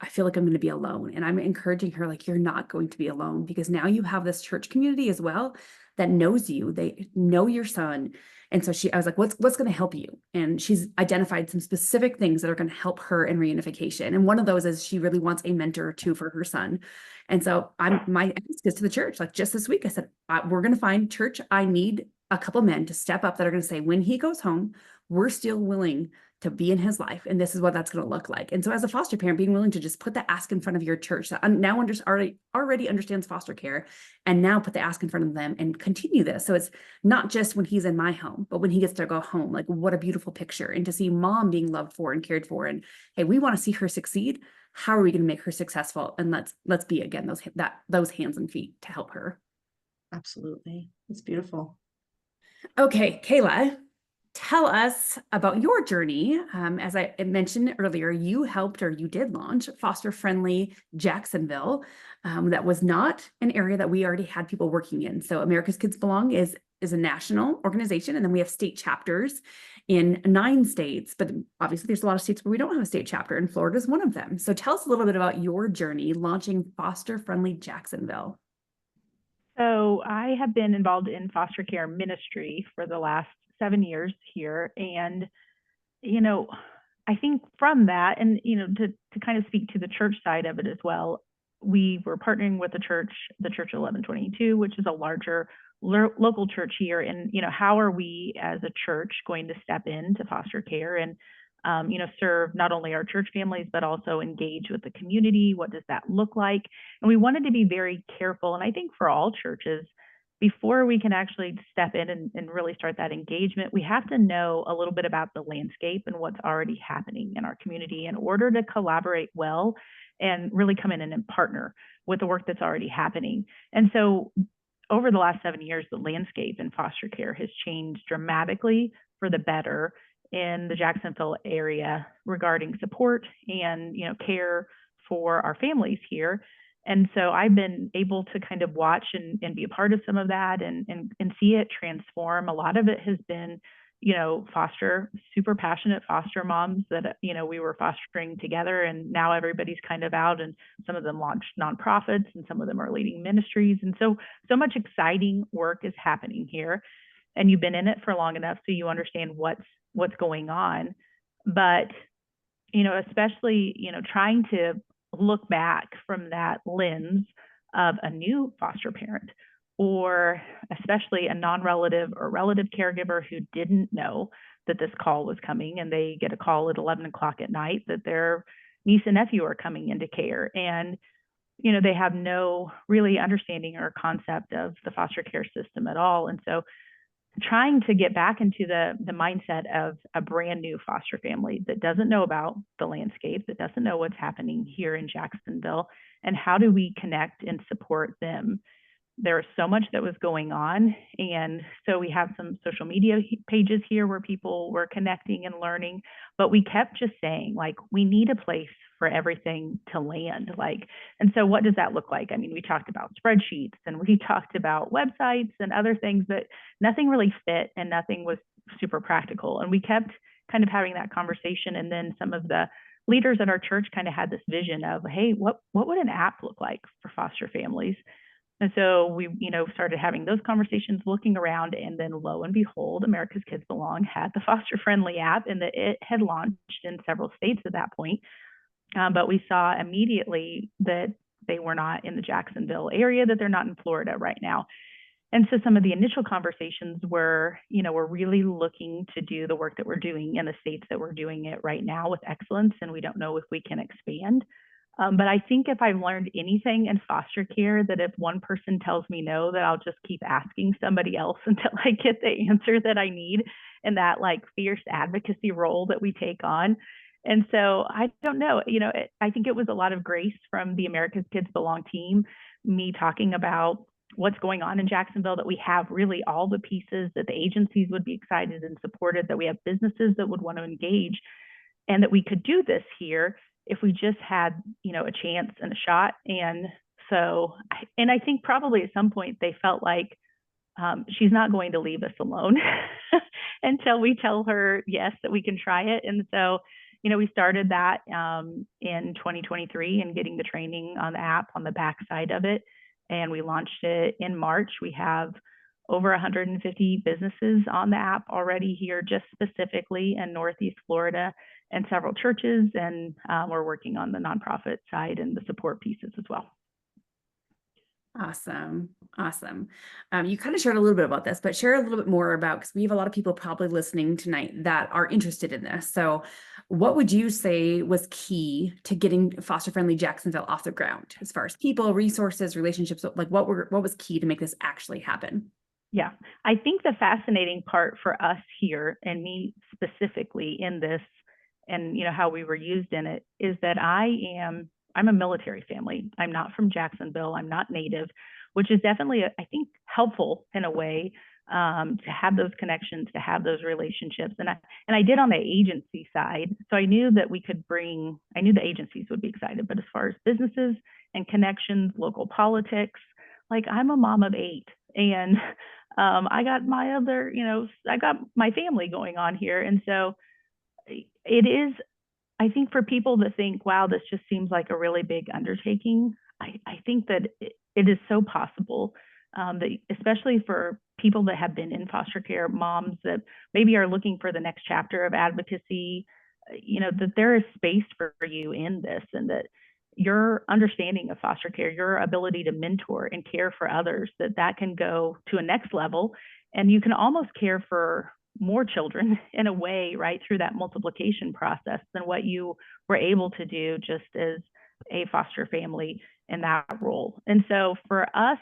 feel like I'm going to be alone. And I'm encouraging her, like, you're not going to be alone, because now you have this church community as well that knows you. They know your son. And so I was like, what's going to help you? And she's identified some specific things that are going to help her in reunification. And one of those is she really wants a mentor or 2 for her son. And so my ask is to the church, like just this week, I said, we're going to find church. I need a couple men to step up that are going to say, when he goes home, we're still willing to be in his life. And this is what that's going to look like. And so as a foster parent, being willing to just put the ask in front of your church that now already understands foster care, and now put the ask in front of them and continue this. So it's not just when he's in my home, but when he gets to go home, like what a beautiful picture. And to see mom being loved for and cared for, and hey, we want to see her succeed. How are we going to make her successful? And let's be, again, those hands and feet to help her. Absolutely. It's beautiful. Okay, Kayla, tell us about your journey. As I mentioned earlier, you did launch Foster Friendly Jacksonville. That was not an area that we already had people working in. So America's Kids Belong is a national organization, and then we have state chapters in 9 states. But obviously, there's a lot of states where we don't have a state chapter, and Florida is one of them. So tell us a little bit about your journey launching Foster Friendly Jacksonville. So I have been involved in foster care ministry for the last 7 years here. And, I think from that, and, to kind of speak to the church side of it as well, we were partnering with the Church 1122, which is a larger local church here. And, how are we as a church going to step into foster care and, serve not only our church families, but also engage with the community? What does that look like? And we wanted to be very careful. And I think for all churches, before we can actually step in and really start that engagement, we have to know a little bit about the landscape and what's already happening in our community in order to collaborate well and really come in and partner with the work that's already happening. And so over the last 7 years, the landscape in foster care has changed dramatically for the better in the Jacksonville area regarding support and, care for our families here. And so I've been able to kind of watch and be a part of some of that and see it transform. A lot of it has been, super passionate foster moms that, we were fostering together, and now everybody's kind of out, and some of them launched nonprofits and some of them are leading ministries. And so much exciting work is happening here. And you've been in it for long enough so you understand what's going on. But, especially, trying to look back from that lens of a new foster parent, or especially a non-relative or relative caregiver who didn't know that this call was coming, and they get a call at 11 o'clock at night that their niece and nephew are coming into care. And, they have no really understanding or concept of the foster care system at all. And so trying to get back into the mindset of a brand new foster family that doesn't know about the landscape, that doesn't know what's happening here in Jacksonville, and how do we connect and support them. There was so much that was going on. And so we have some social media pages here where people were connecting and learning, but we kept just saying, like, we need a place for everything to land. And so what does that look like? I mean, we talked about spreadsheets and we talked about websites and other things, but nothing really fit and nothing was super practical. And we kept kind of having that conversation. And then some of the leaders at our church kind of had this vision of, hey, what would an app look like for foster families? And so we, started having those conversations, looking around, and then lo and behold, America's Kids Belong had the Foster Friendly app, and that it had launched in several states at that point. But we saw immediately that they were not in the Jacksonville area, that they're not in Florida right now. And so some of the initial conversations were, we're really looking to do the work that we're doing in the states that we're doing it right now with excellence, and we don't know if we can expand. But I think if I've learned anything in foster care, that if one person tells me no, that I'll just keep asking somebody else until I get the answer that I need, in that fierce advocacy role that we take on. And so I don't know, I think it was a lot of grace from the America's Kids Belong team, me talking about what's going on in Jacksonville, that we have really all the pieces, that the agencies would be excited and supported, that we have businesses that would want to engage, and that we could do this here if we just had, a chance and a shot. And so, I think probably at some point they felt like she's not going to leave us alone until we tell her, yes, that we can try it. And so, we started that in 2023 and getting the training on the app on the backside of it. And we launched it in March. We have over 150 businesses on the app already here, just specifically in Northeast Florida, and several churches. And we're working on the nonprofit side and the support pieces as well. Awesome. Awesome. You kind of shared a little bit about this, but share a little bit more about, because we have a lot of people probably listening tonight that are interested in this. So what would you say was key to getting Foster Friendly Jacksonville off the ground, as far as people, resources, relationships? What was key to make this actually happen? Yeah, I think the fascinating part for us here, and me specifically in this, and how we were used in it, is that I'm a military family. I'm not from Jacksonville. I'm not native, which is definitely, I think, helpful in a way, to have those connections, to have those relationships. And I did on the agency side. So I knew that I knew the agencies would be excited, but as far as businesses and connections, local politics, I'm a mom of 8, and I got I got my family going on here. And so it is, I think, for people that think, wow, this just seems like a really big undertaking, I think that it is so possible, that especially for people that have been in foster care, moms that maybe are looking for the next chapter of advocacy, that there is space for you in this, and that your understanding of foster care, your ability to mentor and care for others, that can go to a next level, and you can almost care for more children in a way, right, through that multiplication process than what you were able to do just as a foster family in that role. And so for us,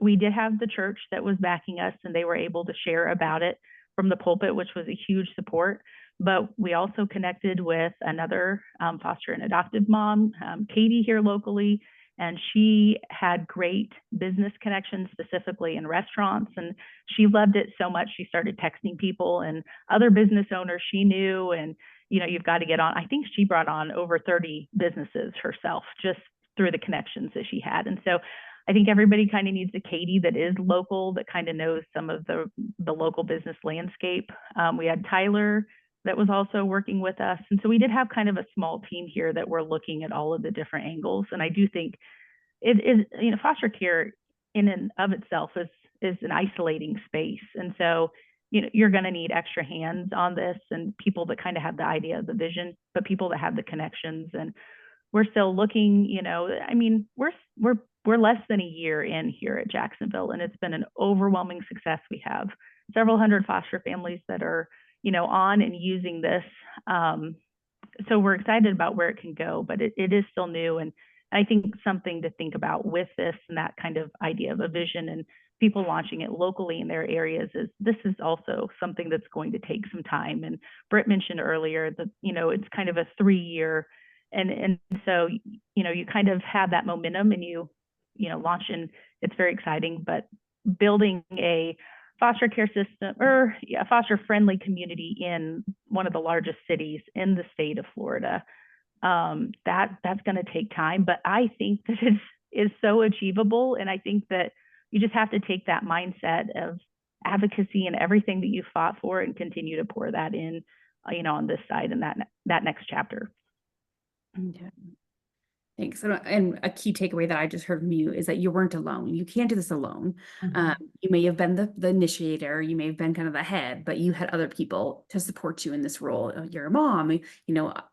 we did have the church that was backing us, and they were able to share about it from the pulpit, which was a huge support. But we also connected with another foster and adoptive mom, Katie, here locally, and she had great business connections, specifically in restaurants. And she loved it so much, she started texting people and other business owners she knew. And, you've got to get on. I think she brought on over 30 businesses herself just through the connections that she had. And so I think everybody kind of needs a Katie that is local, that kind of knows some of the local business landscape. We had Tyler that was also working with us. And so we did have kind of a small team here that were looking at all of the different angles. And I do think it is, foster care in and of itself is an isolating space. And so, you're going to need extra hands on this, and people that kind of have the idea, the vision, but people that have the connections. And we're still looking, we're less than a year in here at Jacksonville, and it's been an overwhelming success. We have several hundred foster families that are, on and using this. So we're excited about where it can go, but it is still new. And I think something to think about with this and that kind of idea of a vision and people launching it locally in their areas is this is also something that's going to take some time. And Britt mentioned earlier that, it's kind of a 3-year, and so, you kind of have that momentum and you launch, and it's very exciting. But building a foster care system or a foster friendly community in one of the largest cities in the state of Florida, that's going to take time, but I think that is so achievable. And I think that you just have to take that mindset of advocacy and everything that you fought for and continue to pour that in, on this side and that next chapter. Okay. Thanks. And a key takeaway that I just heard from you is that you weren't alone. You can't do this alone. You may have been the initiator, you may have been kind of the head, but you had other people to support you in this role. You're a mom,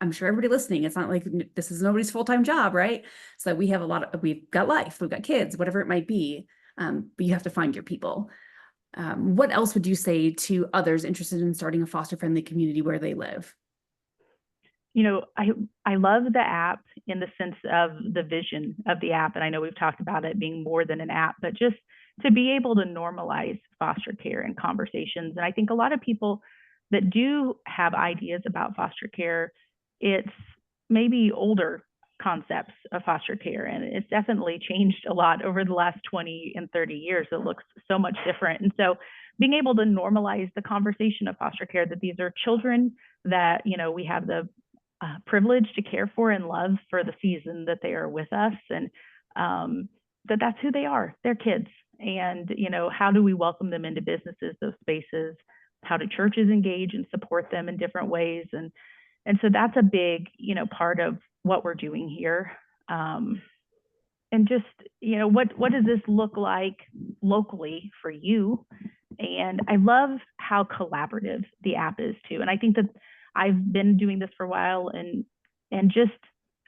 I'm sure everybody listening, it's not like this is nobody's full-time job, right? So we've got life, we've got kids, whatever it might be, but you have to find your people. What else would you say to others interested in starting a foster-friendly community where they live? I love the app in the sense of the vision of the app. And I know we've talked about it being more than an app, but just to be able to normalize foster care and conversations. And I think a lot of people that do have ideas about foster care, it's maybe older concepts of foster care. And it's definitely changed a lot over the last 20 and 30 years. It looks so much different. And so being able to normalize the conversation of foster care, that these are children that, we have the privilege to care for and love for the season that they are with us, and that's who they are. They're kids. And how do we welcome them into businesses, those spaces? How do churches engage and support them in different ways? And so that's a big part of what we're doing here. And just what does this look like locally for you? And I love how collaborative the app is too. And I think that I've been doing this for a while, and just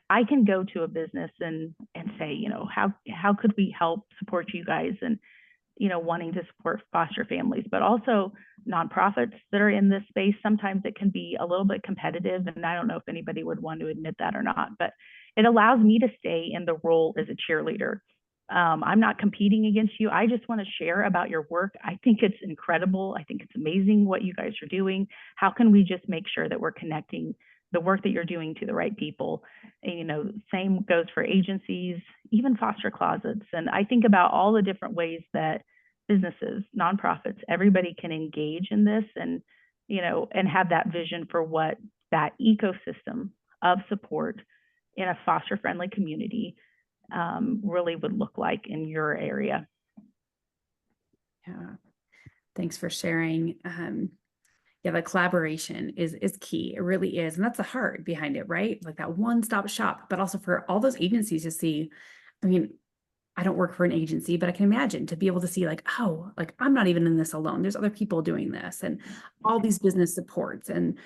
I can go to a business and say, how could we help support you guys, and wanting to support foster families, but also nonprofits that are in this space. Sometimes it can be a little bit competitive, and I don't know if anybody would want to admit that or not, but it allows me to stay in the role as a cheerleader. I'm not competing against you. I just want to share about your work. I think it's incredible. I think it's amazing what you guys are doing. How can we just make sure that we're connecting the work that you're doing to the right people? And, same goes for agencies, even foster closets. And I think about all the different ways that businesses, nonprofits, everybody can engage in this and, and have that vision for what that ecosystem of support in a foster friendly community really would look like in your area. Yeah, thanks for sharing. Yeah, the collaboration is key. It really is. And that's the heart behind it, right? Like that one-stop shop, but also for all those agencies to see, I don't work for an agency, but I can imagine to be able to see I'm not even in this alone. There's other people doing this, and all these business supports and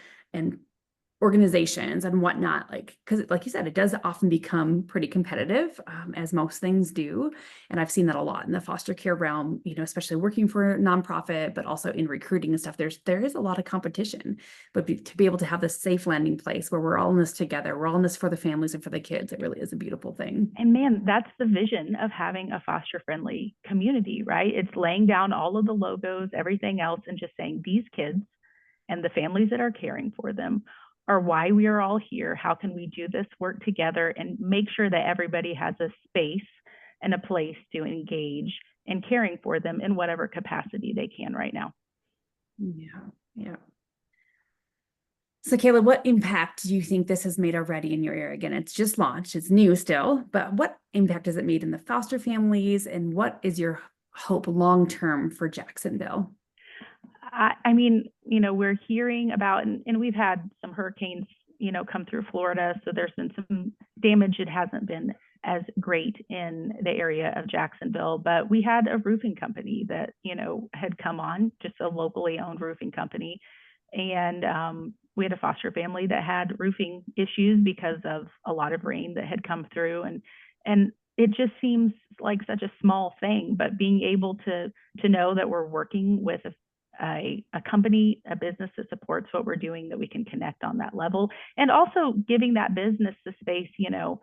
organizations and whatnot, because like you said, it does often become pretty competitive, as most things do. And I've seen that a lot in the foster care realm, especially working for a nonprofit, but also in recruiting and stuff. There is a lot of competition, but to be able to have this safe landing place where we're all in this together, we're all in this for the families and for the kids, it really is a beautiful thing. And man, that's the vision of having a foster friendly community, right? It's laying down all of the logos, everything else, and just saying these kids and the families that are caring for them are why we are all here. How can we do this work together and make sure that everybody has a space and a place to engage in caring for them in whatever capacity they can right now. Yeah, yeah. So Kayla, what impact do you think this has made already in your area? Again, it's just launched, it's new still, but what impact has it made in the foster families, and what is your hope long-term for Jacksonville? I mean, you know, we're hearing about, and we've had some hurricanes, you know, come through Florida. So there's been some damage. It hasn't been as great in the area of Jacksonville, but we had a roofing company that, you know, had come on, just a locally owned roofing company. And we had a foster family that had roofing issues because of a lot of rain that had come through. And it just seems like such a small thing, but being able to know that we're working with a company, a business that supports what we're doing, that we can connect on that level, and also giving that business the space, you know,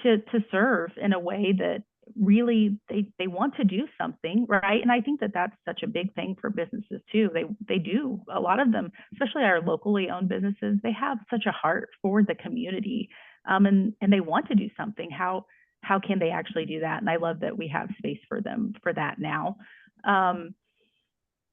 to serve in a way that really they want to do something, right? And I think that that's such a big thing for businesses too. They do, a lot of them, especially our locally owned businesses, they have such a heart for the community, and they want to do something. How can they actually do that? And I love that we have space for them for that now.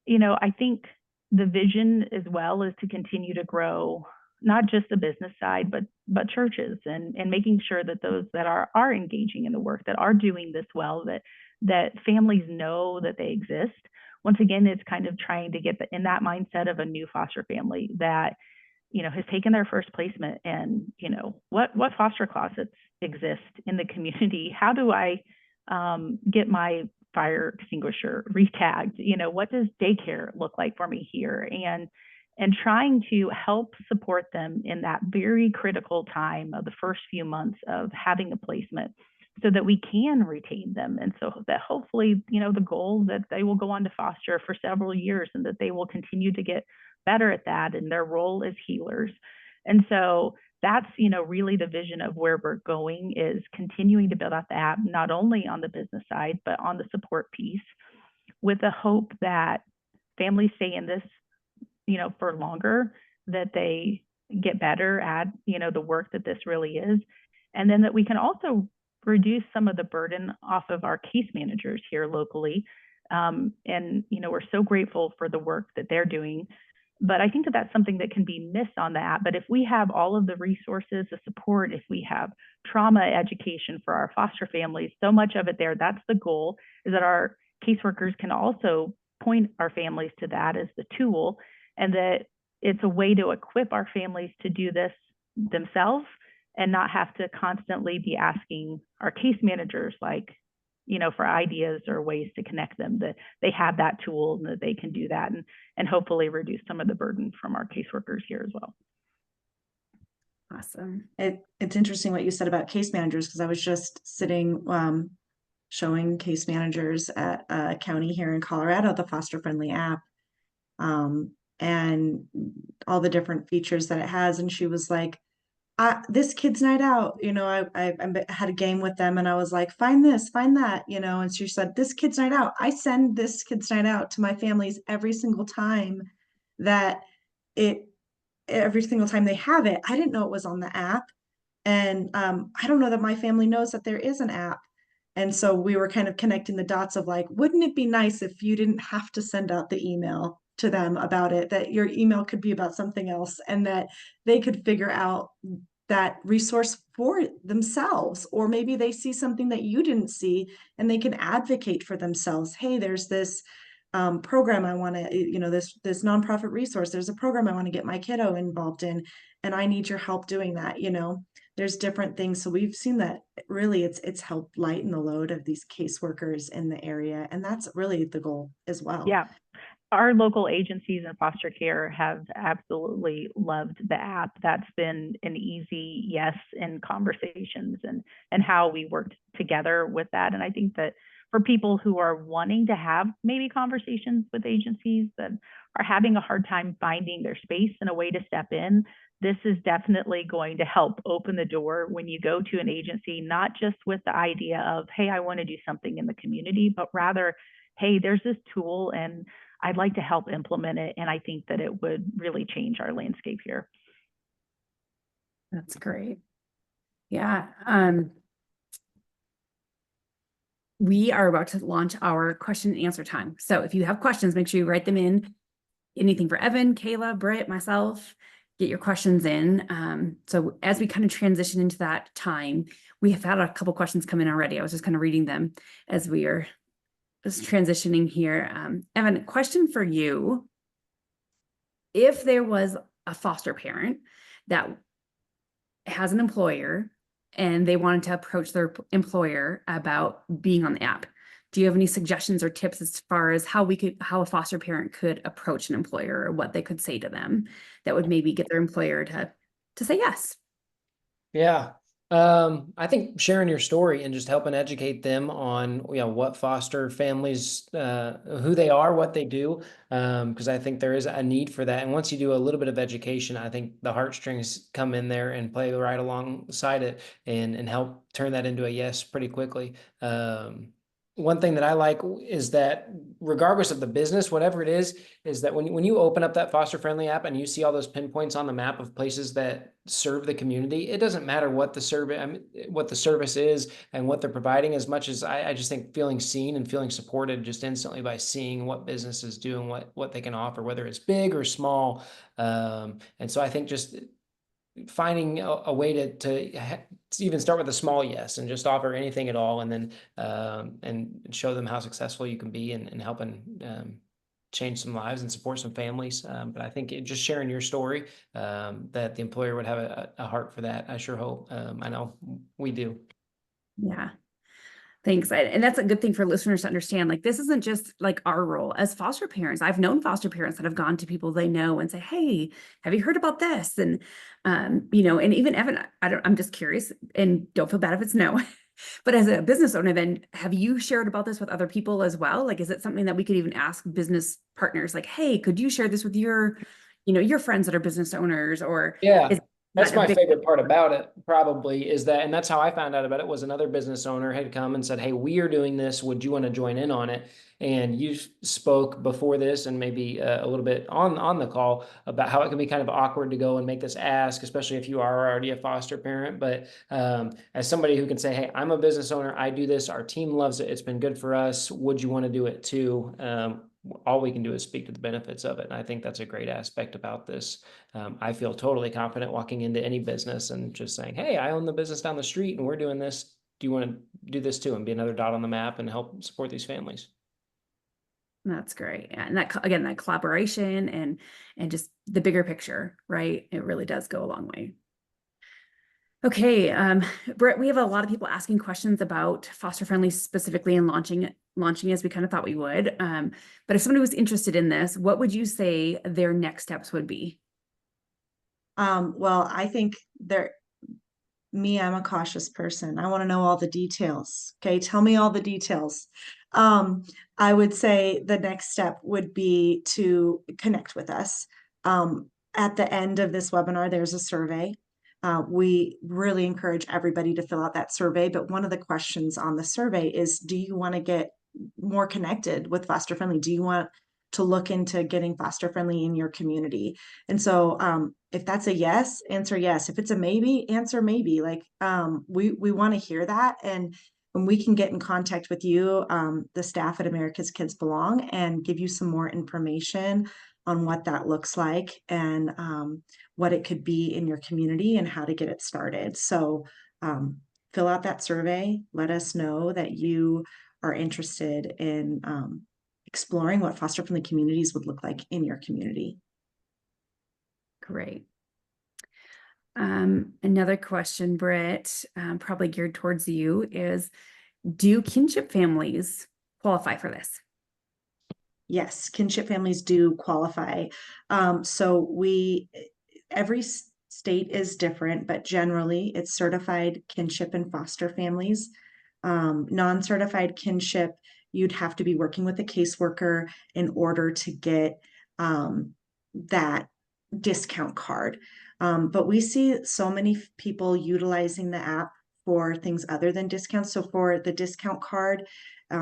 You know, I think the vision as well is to continue to grow not just the business side, but churches, and making sure that those that are engaging in the work, that are doing this well, that families know that they exist. Once again, it's kind of trying to get in that mindset of a new foster family that, you know, has taken their first placement, and, you know, what foster closets exist in the community? How do I get my fire extinguisher retagged? You know, what does daycare look like for me here? And trying to help support them in that very critical time of the first few months of having a placement, so that we can retain them. And so that hopefully, you know, the goal that they will go on to foster for several years, and that they will continue to get better at that in their role as healers. And so that's, you know, really the vision of where we're going, is continuing to build out the app, not only on the business side, but on the support piece, with the hope that families stay in this, you know, for longer, that they get better at, you know, the work that this really is. And then that we can also reduce some of the burden off of our case managers here locally. And, you know, we're so grateful for the work that they're doing. But I think that that's something that can be missed on the app. But if we have all of the resources, the support, if we have trauma education for our foster families, so much of it there, that's the goal, is that our caseworkers can also point our families to that as the tool, and that it's a way to equip our families to do this themselves, and not have to constantly be asking our case managers, like, you know, for ideas or ways to connect them, that they have that tool and that they can do that, and hopefully reduce some of the burden from our caseworkers here as well. Awesome. It's interesting what you said about case managers, because I was just sitting showing case managers at a county here in Colorado the Foster Friendly app, and all the different features that it has. And she was like, this kid's night out, you know, I had a game with them, and I was like, find this, find that, you know, and she said, this kid's night out. I send this kid's night out to my families every single time every single time they have it. I didn't know it was on the app. And I don't know that my family knows that there is an app. And so we were kind of connecting the dots of like, wouldn't it be nice if you didn't have to send out the email to them about it, that your email could be about something else, and that they could figure out that resource for themselves, or maybe they see something that you didn't see and they can advocate for themselves. Hey, there's this program I want to, you know, this nonprofit resource, there's a program I want to get my kiddo involved in, and I need your help doing that. You know, there's different things. So we've seen that really it's helped lighten the load of these caseworkers in the area, and that's really the goal as well. Yeah. Our local agencies in foster care have absolutely loved the app. That's been an easy yes in conversations, and how we worked together with that. And I think that for people who are wanting to have maybe conversations with agencies that are having a hard time finding their space and a way to step in, this is definitely going to help open the door when you go to an agency, not just with the idea of, hey, I want to do something in the community, but rather, hey, there's this tool and I'd like to help implement it. And I think that it would really change our landscape here. That's great. Yeah. We are about to launch our question and answer time. So if you have questions, make sure you write them in. Anything for Evan, Kayla, Britt, myself, get your questions in. So as we kind of transition into that time, we have had a couple questions come in already. I was just kind of reading them as we are just transitioning here. Evan, question for you. If there was a foster parent that has an employer and they wanted to approach their employer about being on the app, do you have any suggestions or tips as far as how a foster parent could approach an employer or what they could say to them that would maybe get their employer to say yes? Yeah. I think sharing your story and just helping educate them on, what foster families, who they are, what they do. Because I think there is a need for that. And once you do a little bit of education, I think the heartstrings come in there and play right alongside it and help turn that into a yes pretty quickly. One thing that I like is that regardless of the business, whatever it is that when you open up that foster friendly app and you see all those pinpoints on the map of places that serve the community, it doesn't matter what the service is and what they're providing, as much as I just think feeling seen and feeling supported just instantly by seeing what businesses do and what they can offer, whether it's big or small. And so I think just finding a way to even start with a small yes and just offer anything at all, and then and show them how successful you can be in helping change some lives and support some families. But I think just sharing your story, that the employer would have a heart for that. I sure hope. I know we do. Yeah. Thanks. And that's a good thing for listeners to understand. Like, this isn't just like our role as foster parents. I've known foster parents that have gone to people they know and say, "Hey, have you heard about this?" And, and even Evan, I'm just curious, and don't feel bad if it's no, but as a business owner, then have you shared about this with other people as well? Like, is it something that we could even ask business partners, like, "Hey, could you share this with your friends that are business owners?" Or Yeah. is That's that a my big favorite part about it, probably, is that, and that's how I found out about it, was another business owner had come and said, "Hey, we are doing this. Would you want to join in on it?" And you spoke before this and maybe a little bit on the call about how it can be kind of awkward to go and make this ask, especially if you are already a foster parent. But as somebody who can say, "Hey, I'm a business owner. I do this. Our team loves it. It's been good for us. Would you want to do it too?" All we can do is speak to the benefits of it. And I think that's a great aspect about this. I feel totally confident walking into any business and just saying, "Hey, I own the business down the street and we're doing this. Do you want to do this too?" And be another dot on the map and help support these families. That's great. And again, that collaboration and just the bigger picture, right? It really does go a long way. Okay, Britt, we have a lot of people asking questions about foster friendly specifically and launching as we kind of thought we would. But if somebody was interested in this, what would you say their next steps would be? Well, I think I'm a cautious person. I want to know all the details. Okay, tell me all the details. I would say the next step would be to connect with us. At the end of this webinar, there's a survey. We really encourage everybody to fill out that survey, but one of the questions on the survey is, do you want to get more connected with foster friendly? Do you want to look into getting foster friendly in your community? And so if that's a yes, answer yes. If it's a maybe, answer maybe. Like we want to hear that, and we can get in contact with you, the staff at America's Kids Belong, and give you some more information on what that looks like and what it could be in your community and how to get it started. So fill out that survey. Let us know that you are interested in exploring what foster friendly communities would look like in your community. Great. Another question, Britt, probably geared towards you, is, do kinship families qualify for this? Yes, kinship families do qualify. Every state is different, but generally it's certified kinship and foster families. Non-certified kinship, you'd have to be working with a caseworker in order to get that discount card. But we see so many people utilizing the app for things other than discounts. So for the discount card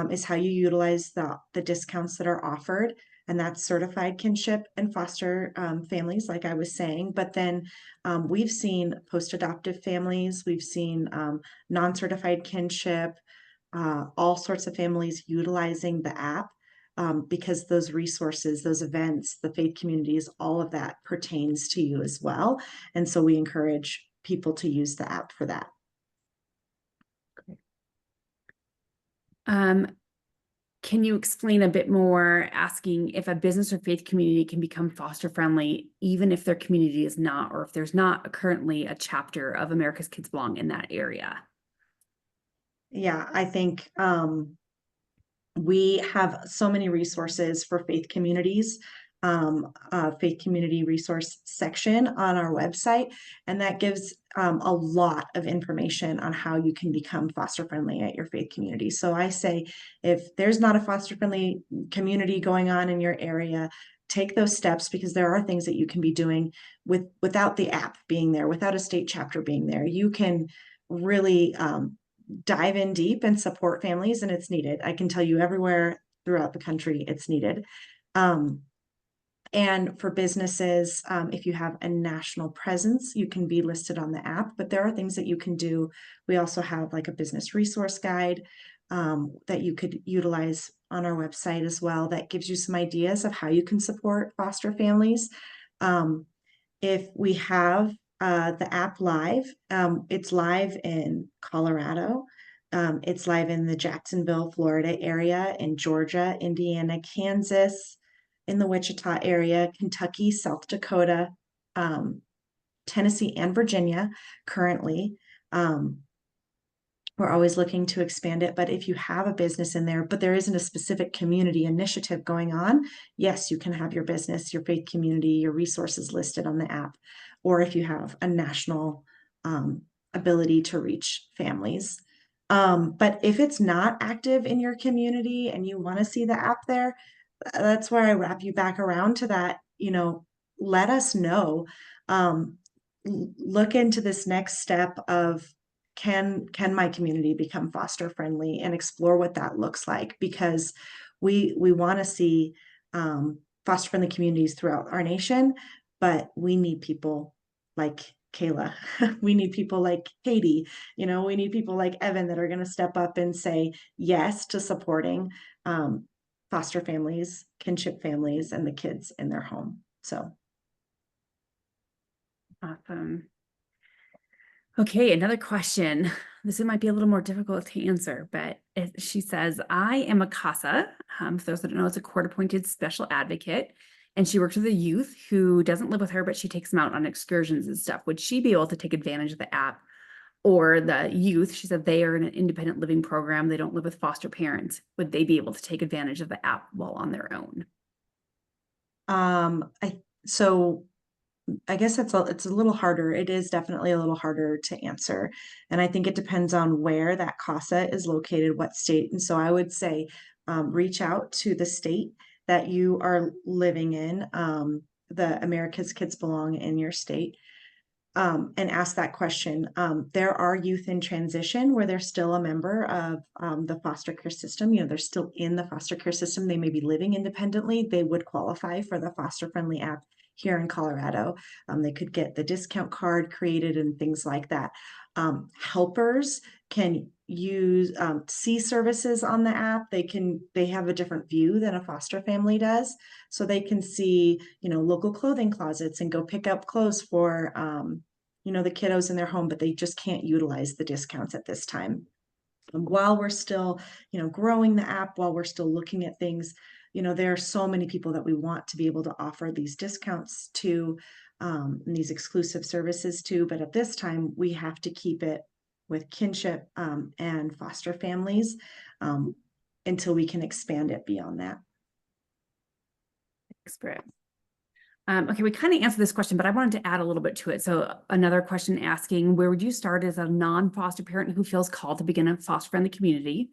is how you utilize the discounts that are offered and that's certified kinship and foster families, like I was saying. But then we've seen post-adoptive families, we've seen non-certified kinship, all sorts of families utilizing the app because those resources, those events, the faith communities, all of that pertains to you as well. And so we encourage people to use the app for that. Can you explain a bit more, asking if a business or faith community can become foster friendly, even if their community is not, or if there's not currently a chapter of America's Kids Belong in that area? Yeah, I think we have so many resources for faith communities, faith community resource section on our website, and that gives a lot of information on how you can become foster friendly at your faith community. So I say, if there's not a foster friendly community going on in your area, take those steps, because there are things that you can be doing without the app being there, without a state chapter being there. You can really dive in deep and support families, and it's needed. I can tell you everywhere throughout the country it's needed. And for businesses, if you have a national presence, you can be listed on the app, but there are things that you can do. We also have like a business resource guide that you could utilize on our website as well, that gives you some ideas of how you can support foster families. If we have the app live, it's live in Colorado, it's live in the Jacksonville, Florida area, in Georgia, Indiana, Kansas, in the Wichita area, Kentucky, South Dakota, Tennessee, and Virginia currently. We're always looking to expand it, but if you have a business in there, but there isn't a specific community initiative going on, yes, you can have your business, your faith community, your resources listed on the app. Or if you have a national ability to reach families. But if it's not active in your community and you want to see the app there, that's where I wrap you back around to that, let us know. Look into this next step of, can my community become foster friendly, and explore what that looks like, because we want to see foster friendly communities throughout our nation, but we need people like Kayla. We need people like Katie. We need people like Evan that are going to step up and say yes to supporting foster families, kinship families, and the kids in their home. So. Awesome. Okay, another question. This might be a little more difficult to answer, but she says, I am a CASA. For those that don't know, it's a court-appointed special advocate, and she works with a youth who doesn't live with her, but she takes them out on excursions and stuff. Would she be able to take advantage of the app? Or the youth, she said they are in an independent living program, they don't live with foster parents. Would they be able to take advantage of the app while on their own? I guess it's a little harder. It is definitely a little harder to answer. And I think it depends on where that CASA is located, what state. And so I would say reach out to the state that you are living in, the America's Kids Belong in your state, and ask that question. There are youth in transition where they're still a member of the foster care system. They're still in the foster care system. They may be living independently. They would qualify for the foster friendly app here in Colorado. They could get the discount card created and things like that. Helpers can use see services on the app. They have a different view than a foster family does, so they can see local clothing closets and go pick up clothes for the kiddos in their home, but they just can't utilize the discounts at this time. While we're still growing the app, while we're still looking at things, there are so many people that we want to be able to offer these discounts to, and these exclusive services to, but at this time we have to keep it with kinship and foster families until we can expand it beyond that. Thanks, Britt. Okay, we kind of answered this question, but I wanted to add a little bit to it. So another question asking, where would you start as a non-foster parent who feels called to begin a foster-friendly community?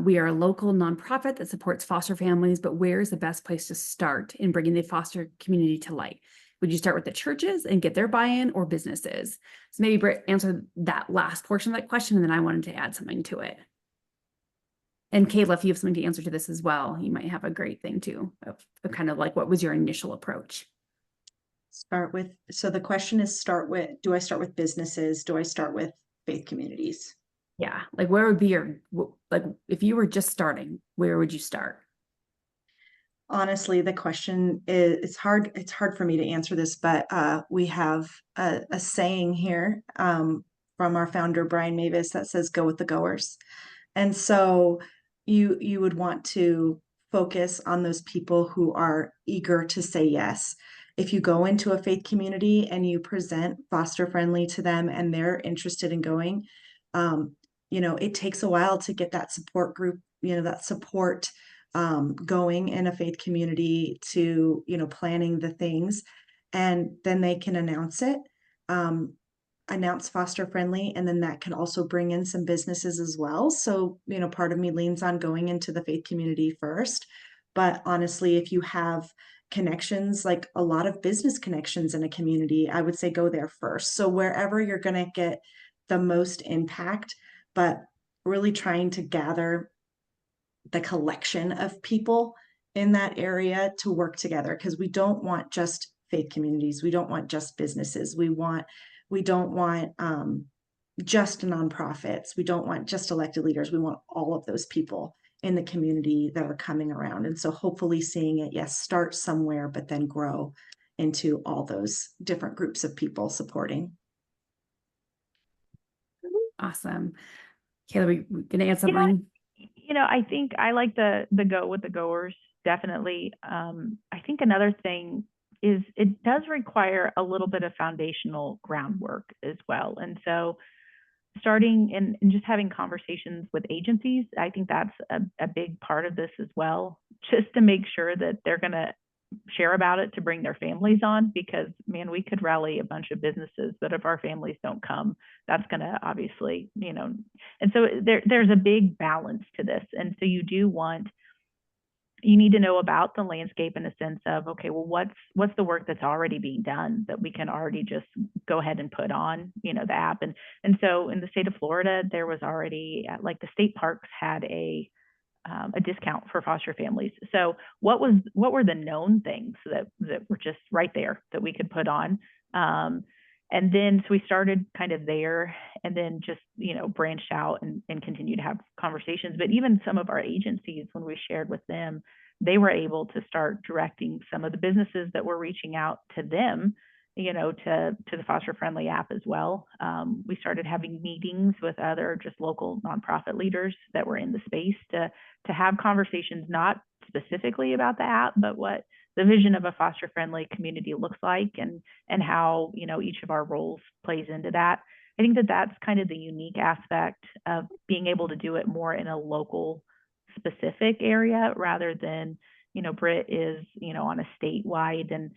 We are a local nonprofit that supports foster families, but where is the best place to start in bringing the foster community to light? Would you start with the churches and get their buy-in, or businesses? So maybe Britt answered that last portion of that question, and then I wanted to add something to it. And Kayla, if you have something to answer to this as well, you might have a great thing too, of kind of like, what was your initial approach? So the question is do I start with businesses? Do I start with faith communities? Yeah, like where would be like if you were just starting, where would you start? Honestly, the question is, it's hard for me to answer this, but we have a saying here from our founder, Brian Mavis, that says, go with the goers. And so you would want to focus on those people who are eager to say yes. If you go into a faith community and you present foster friendly to them and they're interested in going, it takes a while to get that support group, that support going in a faith community to, planning the things, and then they can announce it. Announce foster friendly, and then that can also bring in some businesses as well. So, part of me leans on going into the faith community first. But honestly, if you have connections, like a lot of business connections in a community, I would say go there first. So wherever you're going to get the most impact, but really trying to gather the collection of people in that area to work together, because we don't want just faith communities. We don't want just businesses. We don't want just nonprofits. We don't want just elected leaders. We want all of those people in the community that are coming around. And so hopefully seeing it, yes, start somewhere, but then grow into all those different groups of people supporting. Awesome. Kayla, we gonna add something? I think I like the go with the goers, definitely. I think another thing is it does require a little bit of foundational groundwork as well. And so starting and just having conversations with agencies, I think that's a big part of this as well, just to make sure that they're going to share about it to bring their families on, because man, we could rally a bunch of businesses, but if our families don't come, that's going to obviously, and so there's a big balance to this. And so you need to know about the landscape in a sense of, okay, well, what's the work that's already being done that we can already just go ahead and put on, the app. And so in the state of Florida, there was already, like, the state parks had a discount for foster families. So what were the known things that were just right there that we could put on? And then so we started kind of there, and then just, branched out and continue to have conversations. But even some of our agencies, when we shared with them, they were able to start directing some of the businesses that were reaching out to them, to the foster friendly app as well. We started having meetings with other just local nonprofit leaders that were in the space to have conversations, not specifically about the app, but what the vision of a foster friendly community looks like, and how, each of our roles plays into that. I think that that's kind of the unique aspect of being able to do it more in a local specific area rather than, Britt is, on a statewide, and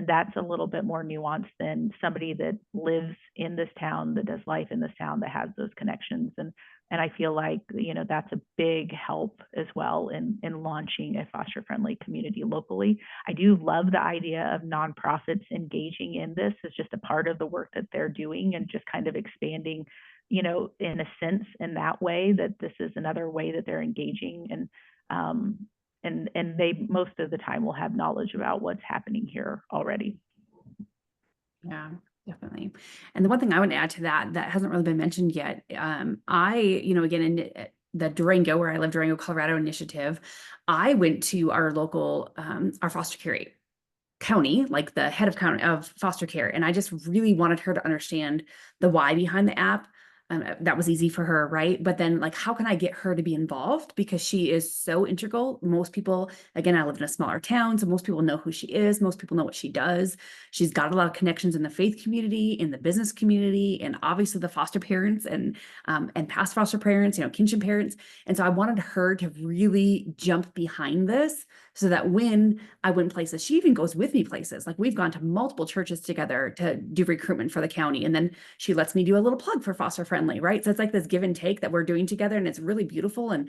that's a little bit more nuanced than somebody that lives in this town, that does life in this town, that has those connections. And I feel like, that's a big help as well in launching a foster friendly community locally. I do love the idea of nonprofits engaging in this as just a part of the work that they're doing, and just kind of expanding, in a sense, in that way, that this is another way that they're engaging. And they most of the time will have knowledge about what's happening here already. Yeah, definitely. And the one thing I would add to that hasn't really been mentioned yet, again, in the Durango, where I live, Durango, Colorado initiative, I went to our local, our foster care county, like the head of foster care, and I just really wanted her to understand the why behind the app. That was easy for her, right? But then, like, how can I get her to be involved? Because she is so integral. Most people, again, I live in a smaller town, so most people know who she is. Most people know what she does. She's got a lot of connections in the faith community, in the business community, and obviously the foster parents and past foster parents, kinship parents. And so I wanted her to really jump behind this, so that when I went places, she even goes with me places. Like, we've gone to multiple churches together to do recruitment for the county. And then she lets me do a little plug for foster friendly, right? So it's like this give and take that we're doing together, and it's really beautiful. And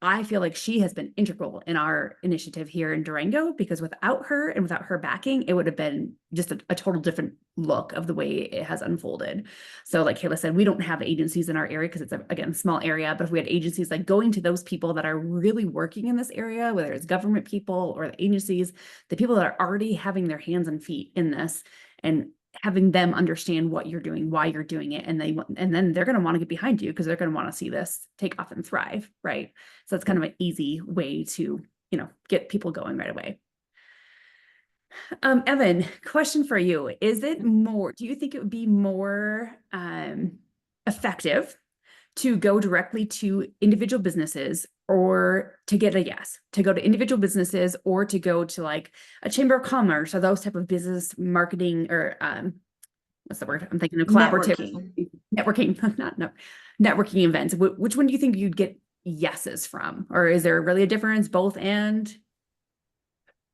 I feel like she has been integral in our initiative here in Durango, because without her and without her backing, it would have been just a total different look of the way it has unfolded. So like Kayla said, we don't have agencies in our area because it's, again, a small area, but if we had agencies, like going to those people that are really working in this area, whether it's government people or the agencies, the people that are already having their hands and feet in this, and having them understand what you're doing, why you're doing it, and then they're going to want to get behind you because they're going to want to see this take off and thrive, right? So it's kind of an easy way to, get people going right away. Evan, question for you. Do you think it would be more effective to go directly to individual businesses, or to get a yes, to go to individual businesses, or to go to like a chamber of commerce or those type of business marketing, or what's the word I'm thinking of, collaborative networking, no, networking events? Which one do you think you'd get yeses from? Or is there really a difference, both and?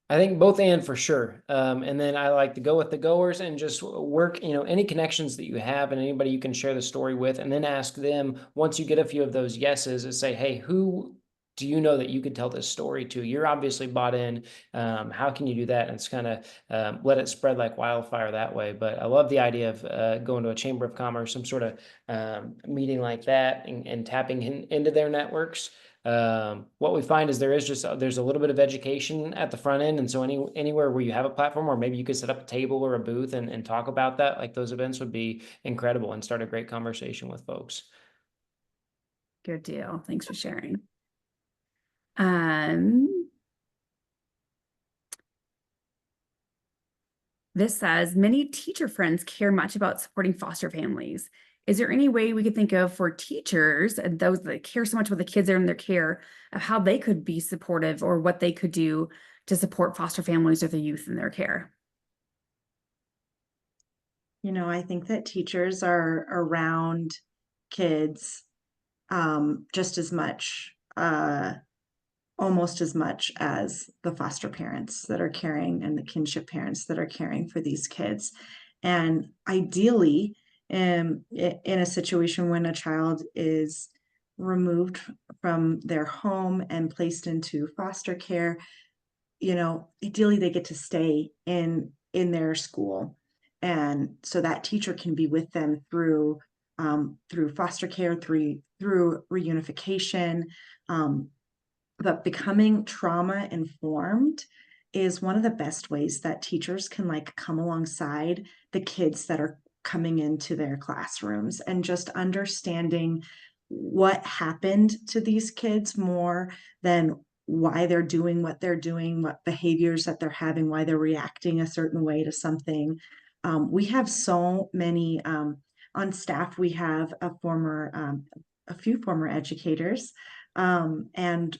I think both and for sure. And then I like to go with the goers and just work, any connections that you have and anybody you can share the story with, and then ask them, once you get a few of those yeses, and say, hey, who do you know that you could tell this story to? You're obviously bought in. How can you do that? And it's kind of let it spread like wildfire that way. But I love the idea of going to a chamber of commerce, some sort of meeting like that, and tapping into their networks. What we find is there's a little bit of education at the front end. And so anywhere where you have a platform, or maybe you could set up a table or a booth and talk about that, like those events would be incredible and start a great conversation with folks. Good deal. Thanks for sharing. This says, many teacher friends care much about supporting foster families. Is there any way we could think of for teachers and those that care so much about the kids that are in their care, of how they could be supportive, or what they could do to support foster families or the youth in their care? I think that teachers are around kids just as much, almost as much as the foster parents that are caring, and the kinship parents that are caring for these kids. And ideally, in a situation when a child is removed from their home and placed into foster care, ideally they get to stay in their school, and so that teacher can be with them through foster care, through reunification. But becoming trauma informed is one of the best ways that teachers can like come alongside the kids that are coming into their classrooms, and just understanding what happened to these kids more than why they're doing what they're doing, what behaviors that they're having, why they're reacting a certain way to something. We have so many on staff. We have a few former educators, and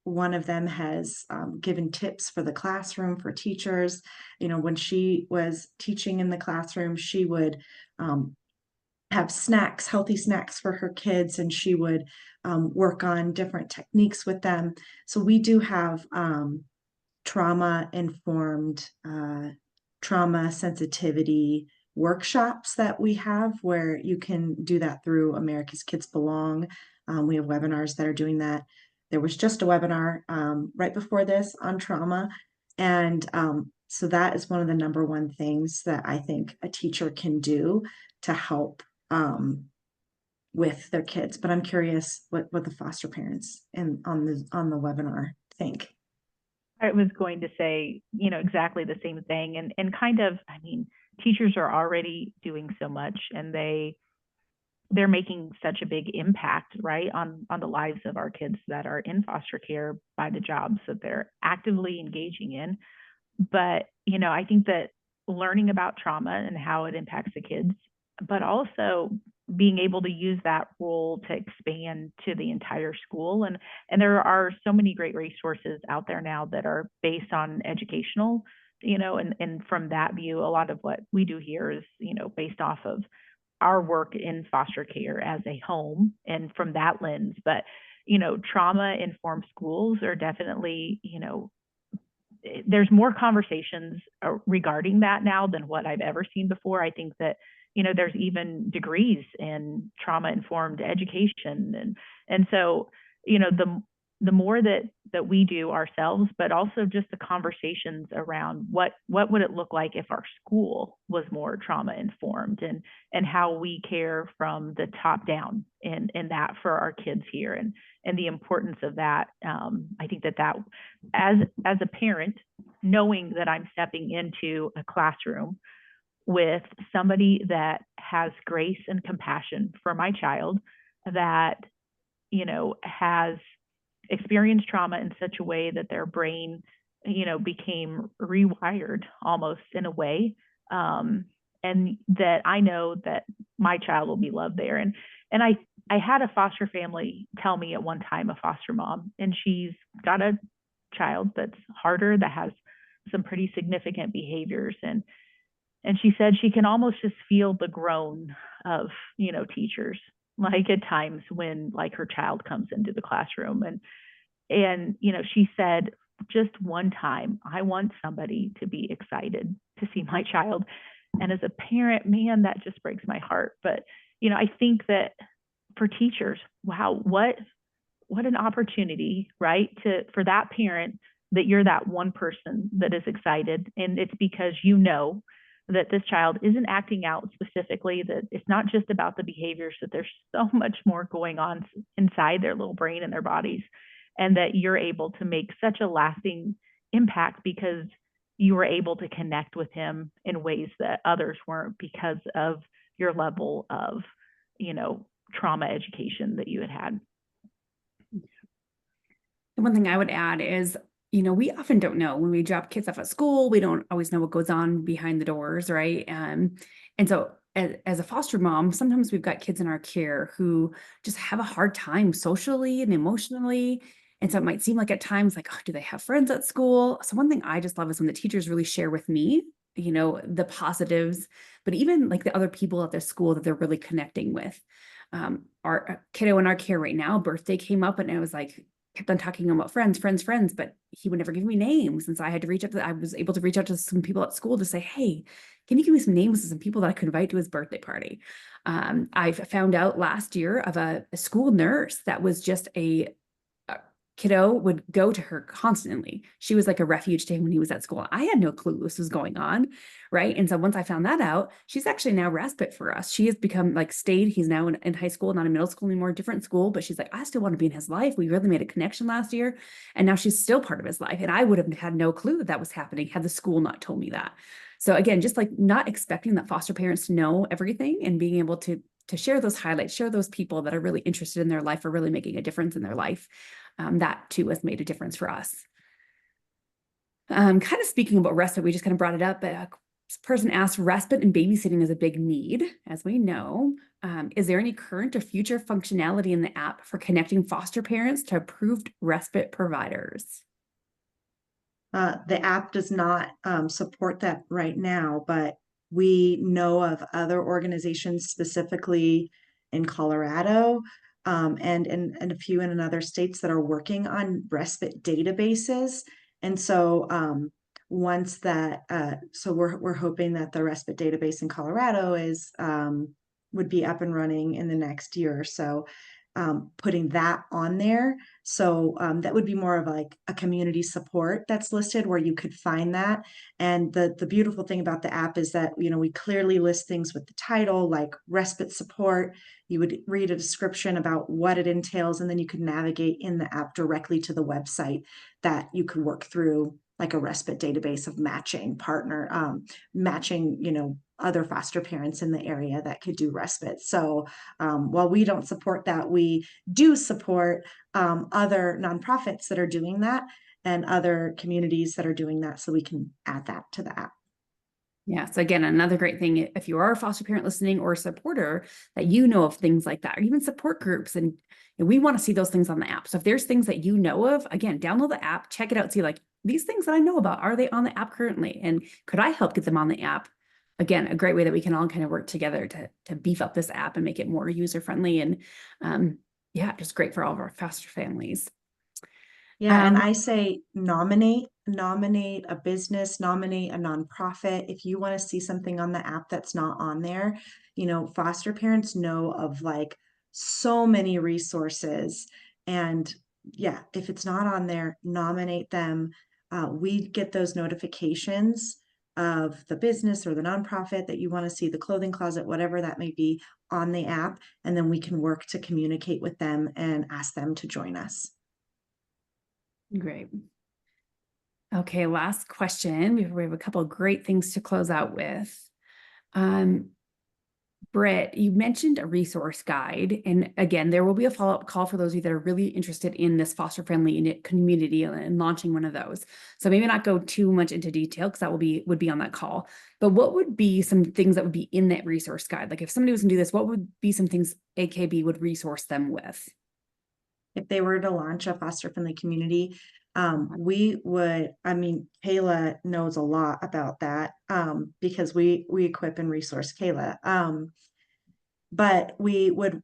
one of them has given tips for the classroom for teachers. When she was teaching in the classroom, she would have snacks, healthy snacks for her kids, and she would work on different techniques with them. So we do have trauma-informed, trauma sensitivity workshops that we have, where you can do that through America's Kids Belong. We have webinars that are doing that. There was just a webinar right before this on trauma. And so that is one of the number one things that I think a teacher can do to help with their kids. But I'm curious what the foster parents on the webinar think. I was going to say, exactly the same thing. And kind of, teachers are already doing so much, and they're making such a big impact, right, on the lives of our kids that are in foster care by the jobs that they're actively engaging in. But, I think that learning about trauma and how it impacts the kids, but also being able to use that role to expand to the entire school. And there are so many great resources out there now that are based on educational, and from that view, a lot of what we do here is, based off of our work in foster care as a home, and from that lens. But, trauma-informed schools are definitely, there's more conversations regarding that now than what I've ever seen before. I think that, there's even degrees in trauma-informed education. And so, the more that we do ourselves, but also just the conversations around what would it look like if our school was more trauma informed, and how we care from the top down in that for our kids here, and the importance of that. I think that as a parent, knowing that I'm stepping into a classroom with somebody that has grace and compassion for my child, that, has experienced trauma in such a way that their brain, became rewired almost in a way. And that I know that my child will be loved there. And I had a foster family tell me at one time, a foster mom, and she's got a child that's harder, that has some pretty significant behaviors. And she said she can almost just feel the groan of, teachers, like at times when like her child comes into the classroom. And she said, just one time, I want somebody to be excited to see my child. And as a parent, man, that just breaks my heart. But, I think that for teachers, wow, what an opportunity, right? For that parent, that you're that one person that is excited. And it's because that this child isn't acting out specifically, that it's not just about the behaviors, that there's so much more going on inside their little brain and their bodies, and that you're able to make such a lasting impact because you were able to connect with him in ways that others weren't, because of your level of, trauma education that you had. The one thing I would add is, we often don't know when we drop kids off at school, we don't always know what goes on behind the doors, right? And so as a foster mom, sometimes we've got kids in our care who just have a hard time socially and emotionally. And so it might seem like at times like, oh, do they have friends at school? So one thing I just love is when the teachers really share with me, the positives, but even like the other people at their school that they're really connecting with. Our kiddo in our care right now, birthday came up, and it was like, kept on talking about friends, but he would never give me names. And so I was able to reach out to some people at school to say, hey, can you give me some names of some people that I could invite to his birthday party? I found out last year of a school nurse that was just a kiddo would go to her constantly. She was like a refuge to him when he was at school. I had no clue this was going on, right? And so once I found that out, she's actually now respite for us. She has become he's now in high school, not in middle school anymore, different school, but she's like, I still want to be in his life. We really made a connection last year, and now she's still part of his life. And I would have had no clue that was happening had the school not told me that. So again, just like not expecting that foster parents to know everything, and being able to share those highlights, share those people that are really interested in their life or really making a difference in their life. That too has made a difference for us. Kind of speaking about respite, we just kind of brought it up, but this person asked, respite and babysitting is a big need, as we know. Is there any current or future functionality in the app for connecting foster parents to approved respite providers? The app does not support that right now, but we know of other organizations, specifically in Colorado, and a few in other states, that are working on respite databases. And so once that, so we're hoping that the respite database in Colorado would be up and running in the next year or so. Putting that on there. So that would be more of like a community support that's listed, where you could find that. And the beautiful thing about the app is that, we clearly list things with the title, like respite support. You would read a description about what it entails, and then you could navigate in the app directly to the website that you could work through, like a respite database of matching other foster parents in the area that could do respite. So while we don't support that, we do support other nonprofits that are doing that, and other communities that are doing that, so we can add that to the app. Yeah. So again, another great thing, if you are a foster parent listening or a supporter, that of things like that, or even support groups, and we want to see those things on the app. So if there's things that you know of, again, download the app, check it out, see like, these things that I know about, are they on the app currently? And could I help get them on the app? Again, a great way that we can all kind of work together to beef up this app and make it more user-friendly. And yeah, just great for all of our foster families. Yeah, and I say nominate a business, nominate a nonprofit. If you want to see something on the app that's not on there, foster parents know of like so many resources, and yeah, if it's not on there, nominate them. We get those notifications of the business or the nonprofit that you want to see, the clothing closet, whatever that may be, on the app, and then we can work to communicate with them and ask them to join us. Great. Okay, last question. We have a couple of great things to close out with. Britt, you mentioned a resource guide, and again, there will be a follow-up call for those of you that are really interested in this foster-friendly community and launching one of those. So maybe not go too much into detail because that would be on that call. But what would be some things that would be in that resource guide? Like if somebody was going to do this, what would be some things AKB would resource them with? If they were to launch a foster-friendly community, we would, I mean, Kayla knows a lot about that because we equip and resource Kayla. But we would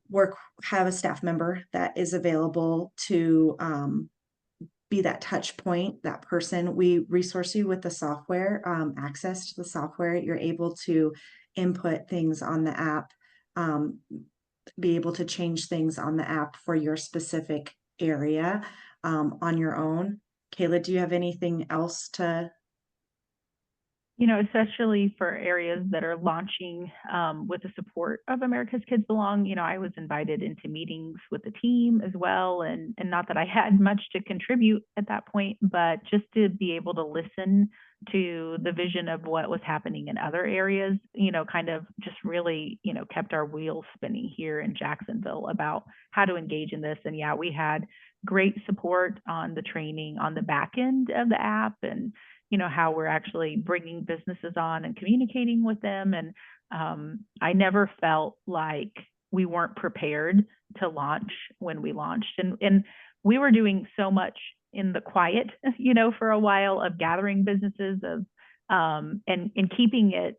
have a staff member that is available to be that touch point, that person. We resource you with the software, access to the software. You're able to input things on the app, be able to change things on the app for your specific area on your own. Kayla, do you have anything else to? Especially for areas that are launching with the support of America's Kids Belong, I was invited into meetings with the team as well. And not that I had much to contribute at that point, but just to be able to listen to the vision of what was happening in other areas, kind of just really, kept our wheels spinning here in Jacksonville about how to engage in this. And yeah, we had great support on the training on the back end of the app and how we're actually bringing businesses on and communicating with them. And I never felt like we weren't prepared to launch when we launched. And we were doing so much in the quiet, for a while of gathering businesses of and keeping it,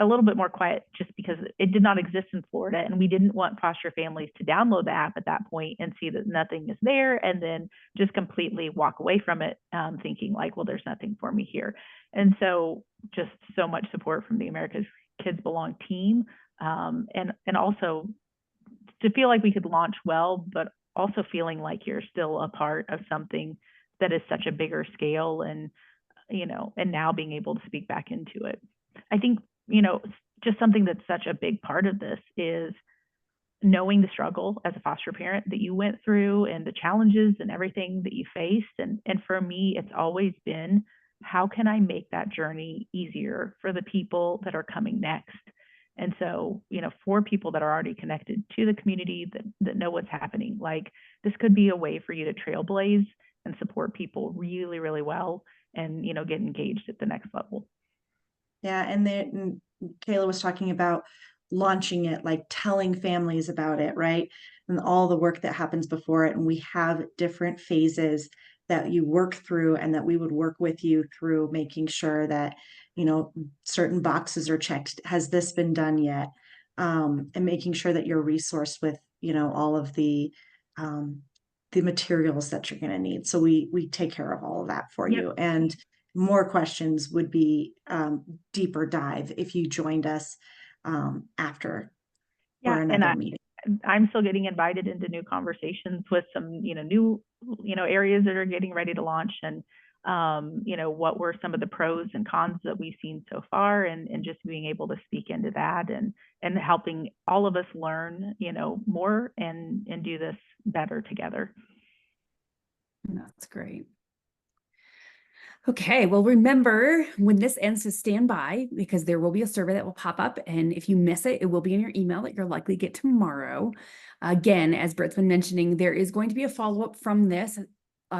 a little bit more quiet just because it did not exist in Florida. And we didn't want foster families to download the app at that point and see that nothing is there and then just completely walk away from it thinking like, well, there's nothing for me here. And so just so much support from the America's Kids Belong team and also to feel like we could launch well, but also feeling like you're still a part of something that is such a bigger scale and, and now being able to speak back into it. I think just something that's such a big part of this is knowing the struggle as a foster parent that you went through and the challenges and everything that you faced. And for me, it's always been, how can I make that journey easier for the people that are coming next? And so, for people that are already connected to the community that know what's happening, like this could be a way for you to trailblaze and support people really, really well and, get engaged at the next level. Yeah, and Kayla was talking about launching it, like telling families about it, right? And all the work that happens before it. And we have different phases that you work through and that we would work with you through making sure that, certain boxes are checked. Has this been done yet? And making sure that you're resourced with, all of the materials that you're going to need. So we take care of all of that for you. And more questions would be deeper dive if you joined us after or another meeting. I'm still getting invited into new conversations with some, new, areas that are getting ready to launch and, what were some of the pros and cons that we've seen so far and just being able to speak into that and helping all of us learn, more and do this better together. That's great. Okay, well, remember when this ends to stand by because there will be a survey that will pop up. And if you miss it, it will be in your email that you'll likely get tomorrow. Again, as Britt's been mentioning, there is going to be a follow-up from this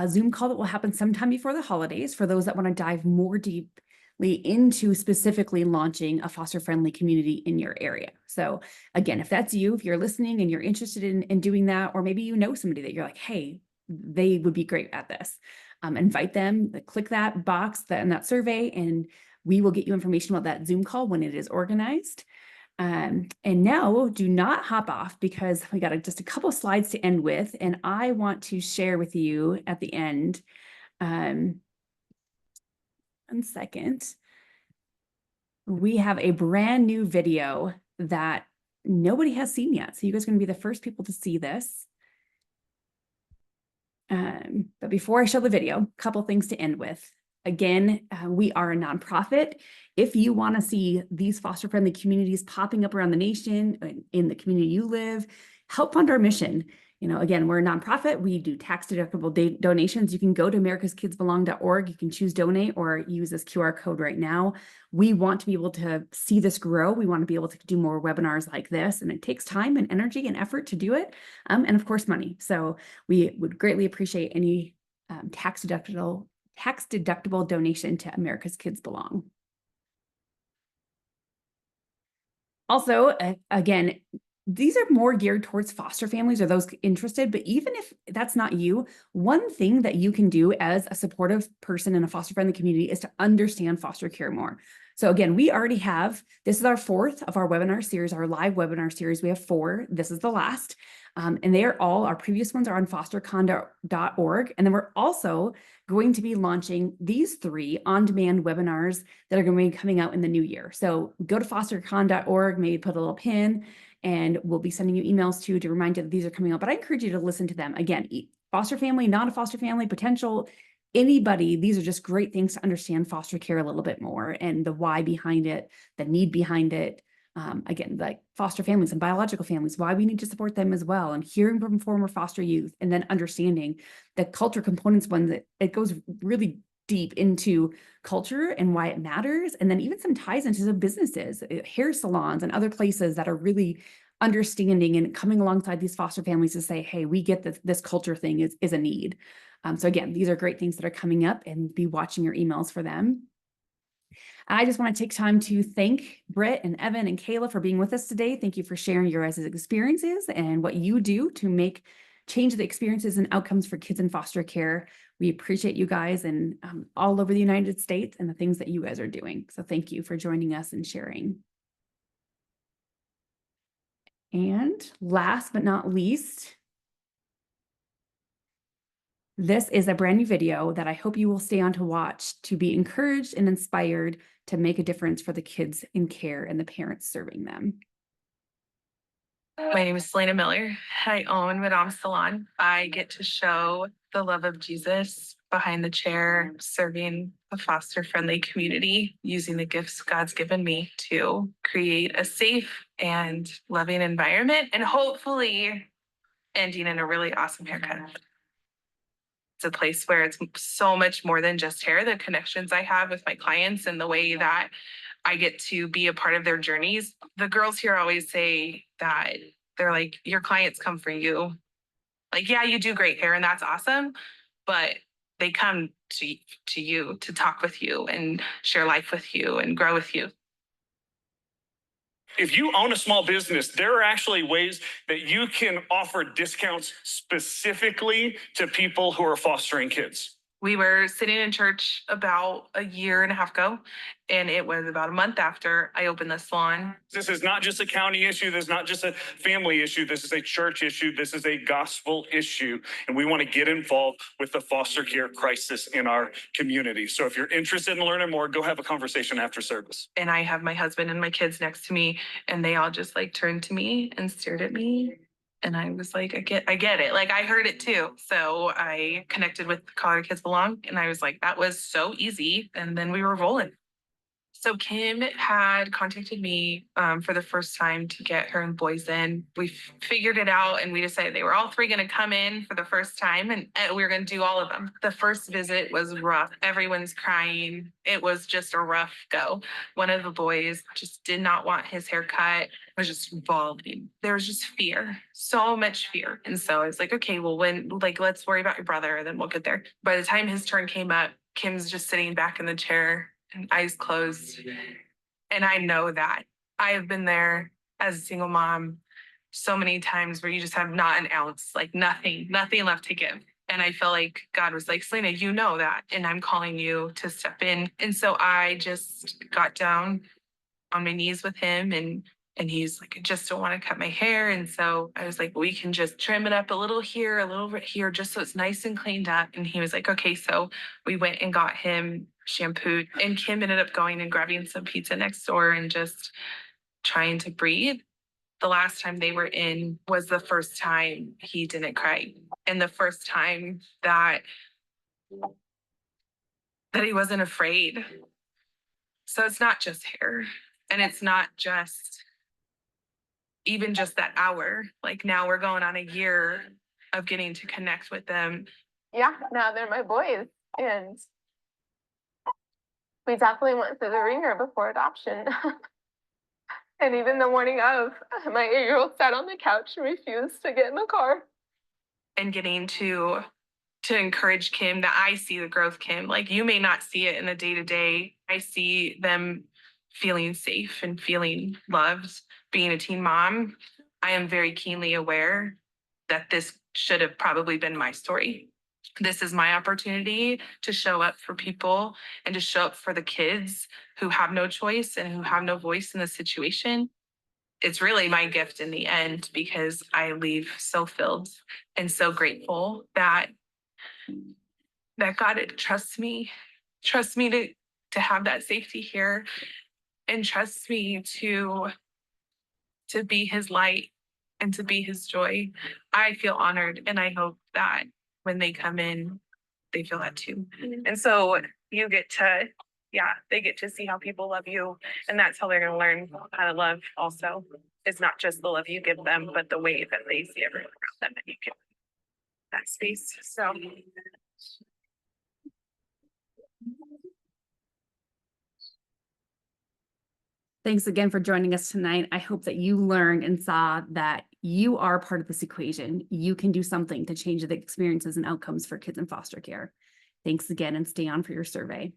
Zoom call that will happen sometime before the holidays for those that want to dive more deeply into specifically launching a foster-friendly community in your area. So again, if that's you, if you're listening and you're interested in doing that, or maybe you know somebody that you're like, hey, they would be great at this. Invite them, click that box in that survey, and we will get you information about that Zoom call when it is organized. And now do not hop off because we got just a couple slides to end with, and I want to share with you at the end. 1 second. We have a brand new video that nobody has seen yet. So you guys are going to be the first people to see this. But before I show the video, a couple things to end with. Again, we are a nonprofit. If you want to see these foster-friendly communities popping up around the nation, in the community you live, help fund our mission. Again, we're a nonprofit. We do tax-deductible donations. You can go to americaskidsbelong.org. You can choose donate or use this QR code right now. We want to be able to see this grow. We want to be able to do more webinars like this, and it takes time and energy and effort to do it, and of course, money. So we would greatly appreciate any tax-deductible donation to America's Kids Belong. Also, again, these are more geared towards foster families or those interested, but even if that's not you, one thing that you can do as a supportive person in a foster-friendly community is to understand foster care more. So again, we already have, this is our 4th of our webinar series, our live webinar series. We have 4, this is the last. And they are all, our previous ones are on FosterCon.org. And then we're also going to be launching these 3 on-demand webinars that are going to be coming out in the new year. So go to FosterCon.org, maybe put a little pin, and we'll be sending you emails to remind you that these are coming out. But I encourage you to listen to them. Again, foster family, not a foster family, potential, anybody, these are just great things to understand foster care a little bit more and the why behind it, the need behind it. Again, like foster families and biological families, why we need to support them as well, and hearing from former foster youth, and then understanding the culture components one that it goes really deep into culture and why it matters. And then even some ties into some businesses, hair salons and other places that are really understanding and coming alongside these foster families to say, hey, we get that this culture thing is a need. So again, these are great things that are coming up, and be watching your emails for them. I just want to take time to thank Britt and Evan and Kayla for being with us today. Thank you for sharing your guys' experiences and what you do to change the experiences and outcomes for kids in foster care. We appreciate you guys, and all over the United States, and the things that you guys are doing. So thank you for joining us and sharing. And last but not least, this is a brand new video that I hope you will stay on to watch, to be encouraged and inspired to make a difference for the kids in care and the parents serving them. My name is Selena Miller. I own Madame Salon. I get to show the love of Jesus behind the chair, serving a foster-friendly community, using the gifts God's given me to create a safe and loving environment, and hopefully ending in a really awesome haircut. It's a place where it's so much more than just hair. The connections I have with my clients and the way that I get to be a part of their journeys. The girls here always say that they're like, your clients come for you. Like, yeah, you do great hair and that's awesome, but they come to you to talk with you and share life with you and grow with you. If you own a small business, there are actually ways that you can offer discounts specifically to people who are fostering kids. We were sitting in church about a year and a half ago, and it was about a month after I opened the salon. This is not just a county issue. This is not just a family issue. This is a church issue. This is a gospel issue. And we want to get involved with the foster care crisis in our community. So if you're interested in learning more, go have a conversation after service. And I have my husband and my kids next to me, and they all just like turned to me and stared at me. And I was like, I get it. Like, I heard it too. So I connected with Colorado Kids Belong, and I was like, that was so easy. And then we were rolling. So Kim had contacted me for the first time to get her and boys in. We figured it out, and we decided they were all 3 going to come in for the first time, and we were going to do all of them. The first visit was rough. Everyone's crying. It was just a rough go. One of the boys just did not want his hair cut, was just bawling. There was just fear, so much fear. And so I was like, okay, well, let's worry about your brother, and then we'll get there. By the time his turn came up, Kim's just sitting back in the chair and eyes closed. And I know that. I have been there as a single mom so many times where you just have not an ounce, like nothing left to give. And I feel like God was like, Selena, you know that, and I'm calling you to step in. And so I just got down on my knees with him, and he's like, I just don't want to cut my hair. And so I was like, we can just trim it up a little here, a little bit here, just so it's nice and cleaned up. And he was like, okay. So we went and got him shampooed, and Kim ended up going and grabbing some pizza next door and just trying to breathe. the last time they were in was the first time he didn't cry, and the first time that he wasn't afraid. So it's not just hair, and it's not just even just that hour. Like now we're going on a year of getting to connect with them. Yeah, now they're my boys, and we definitely went through the ringer before adoption. And even the morning of, my 8-year-old sat on the couch and refused to get in the car. And getting to encourage Kim, that I see the growth, Kim. Like, you may not see it in the day-to-day. I see them feeling safe and feeling loved. Being a teen mom, I am very keenly aware that this should have probably been my story. This is my opportunity to show up for people and to show up for the kids who have no choice and who have no voice in the situation. It's really my gift in the end, because I leave so filled and so grateful that God trusts me to have that safety here, and trusts me to be his light and to be his joy. I feel honored, and I hope that when they come in, they feel that too. And so you get to, they get to see how people love you, and that's how they're going to learn how to love also. It's not just the love you give them, but the way that they see everyone around them, and you give that space. So Thanks again for joining us tonight. I hope that you learned and saw that you are part of this equation. You can do something to change the experiences and outcomes for kids in foster care. Thanks again, and stay on for your survey.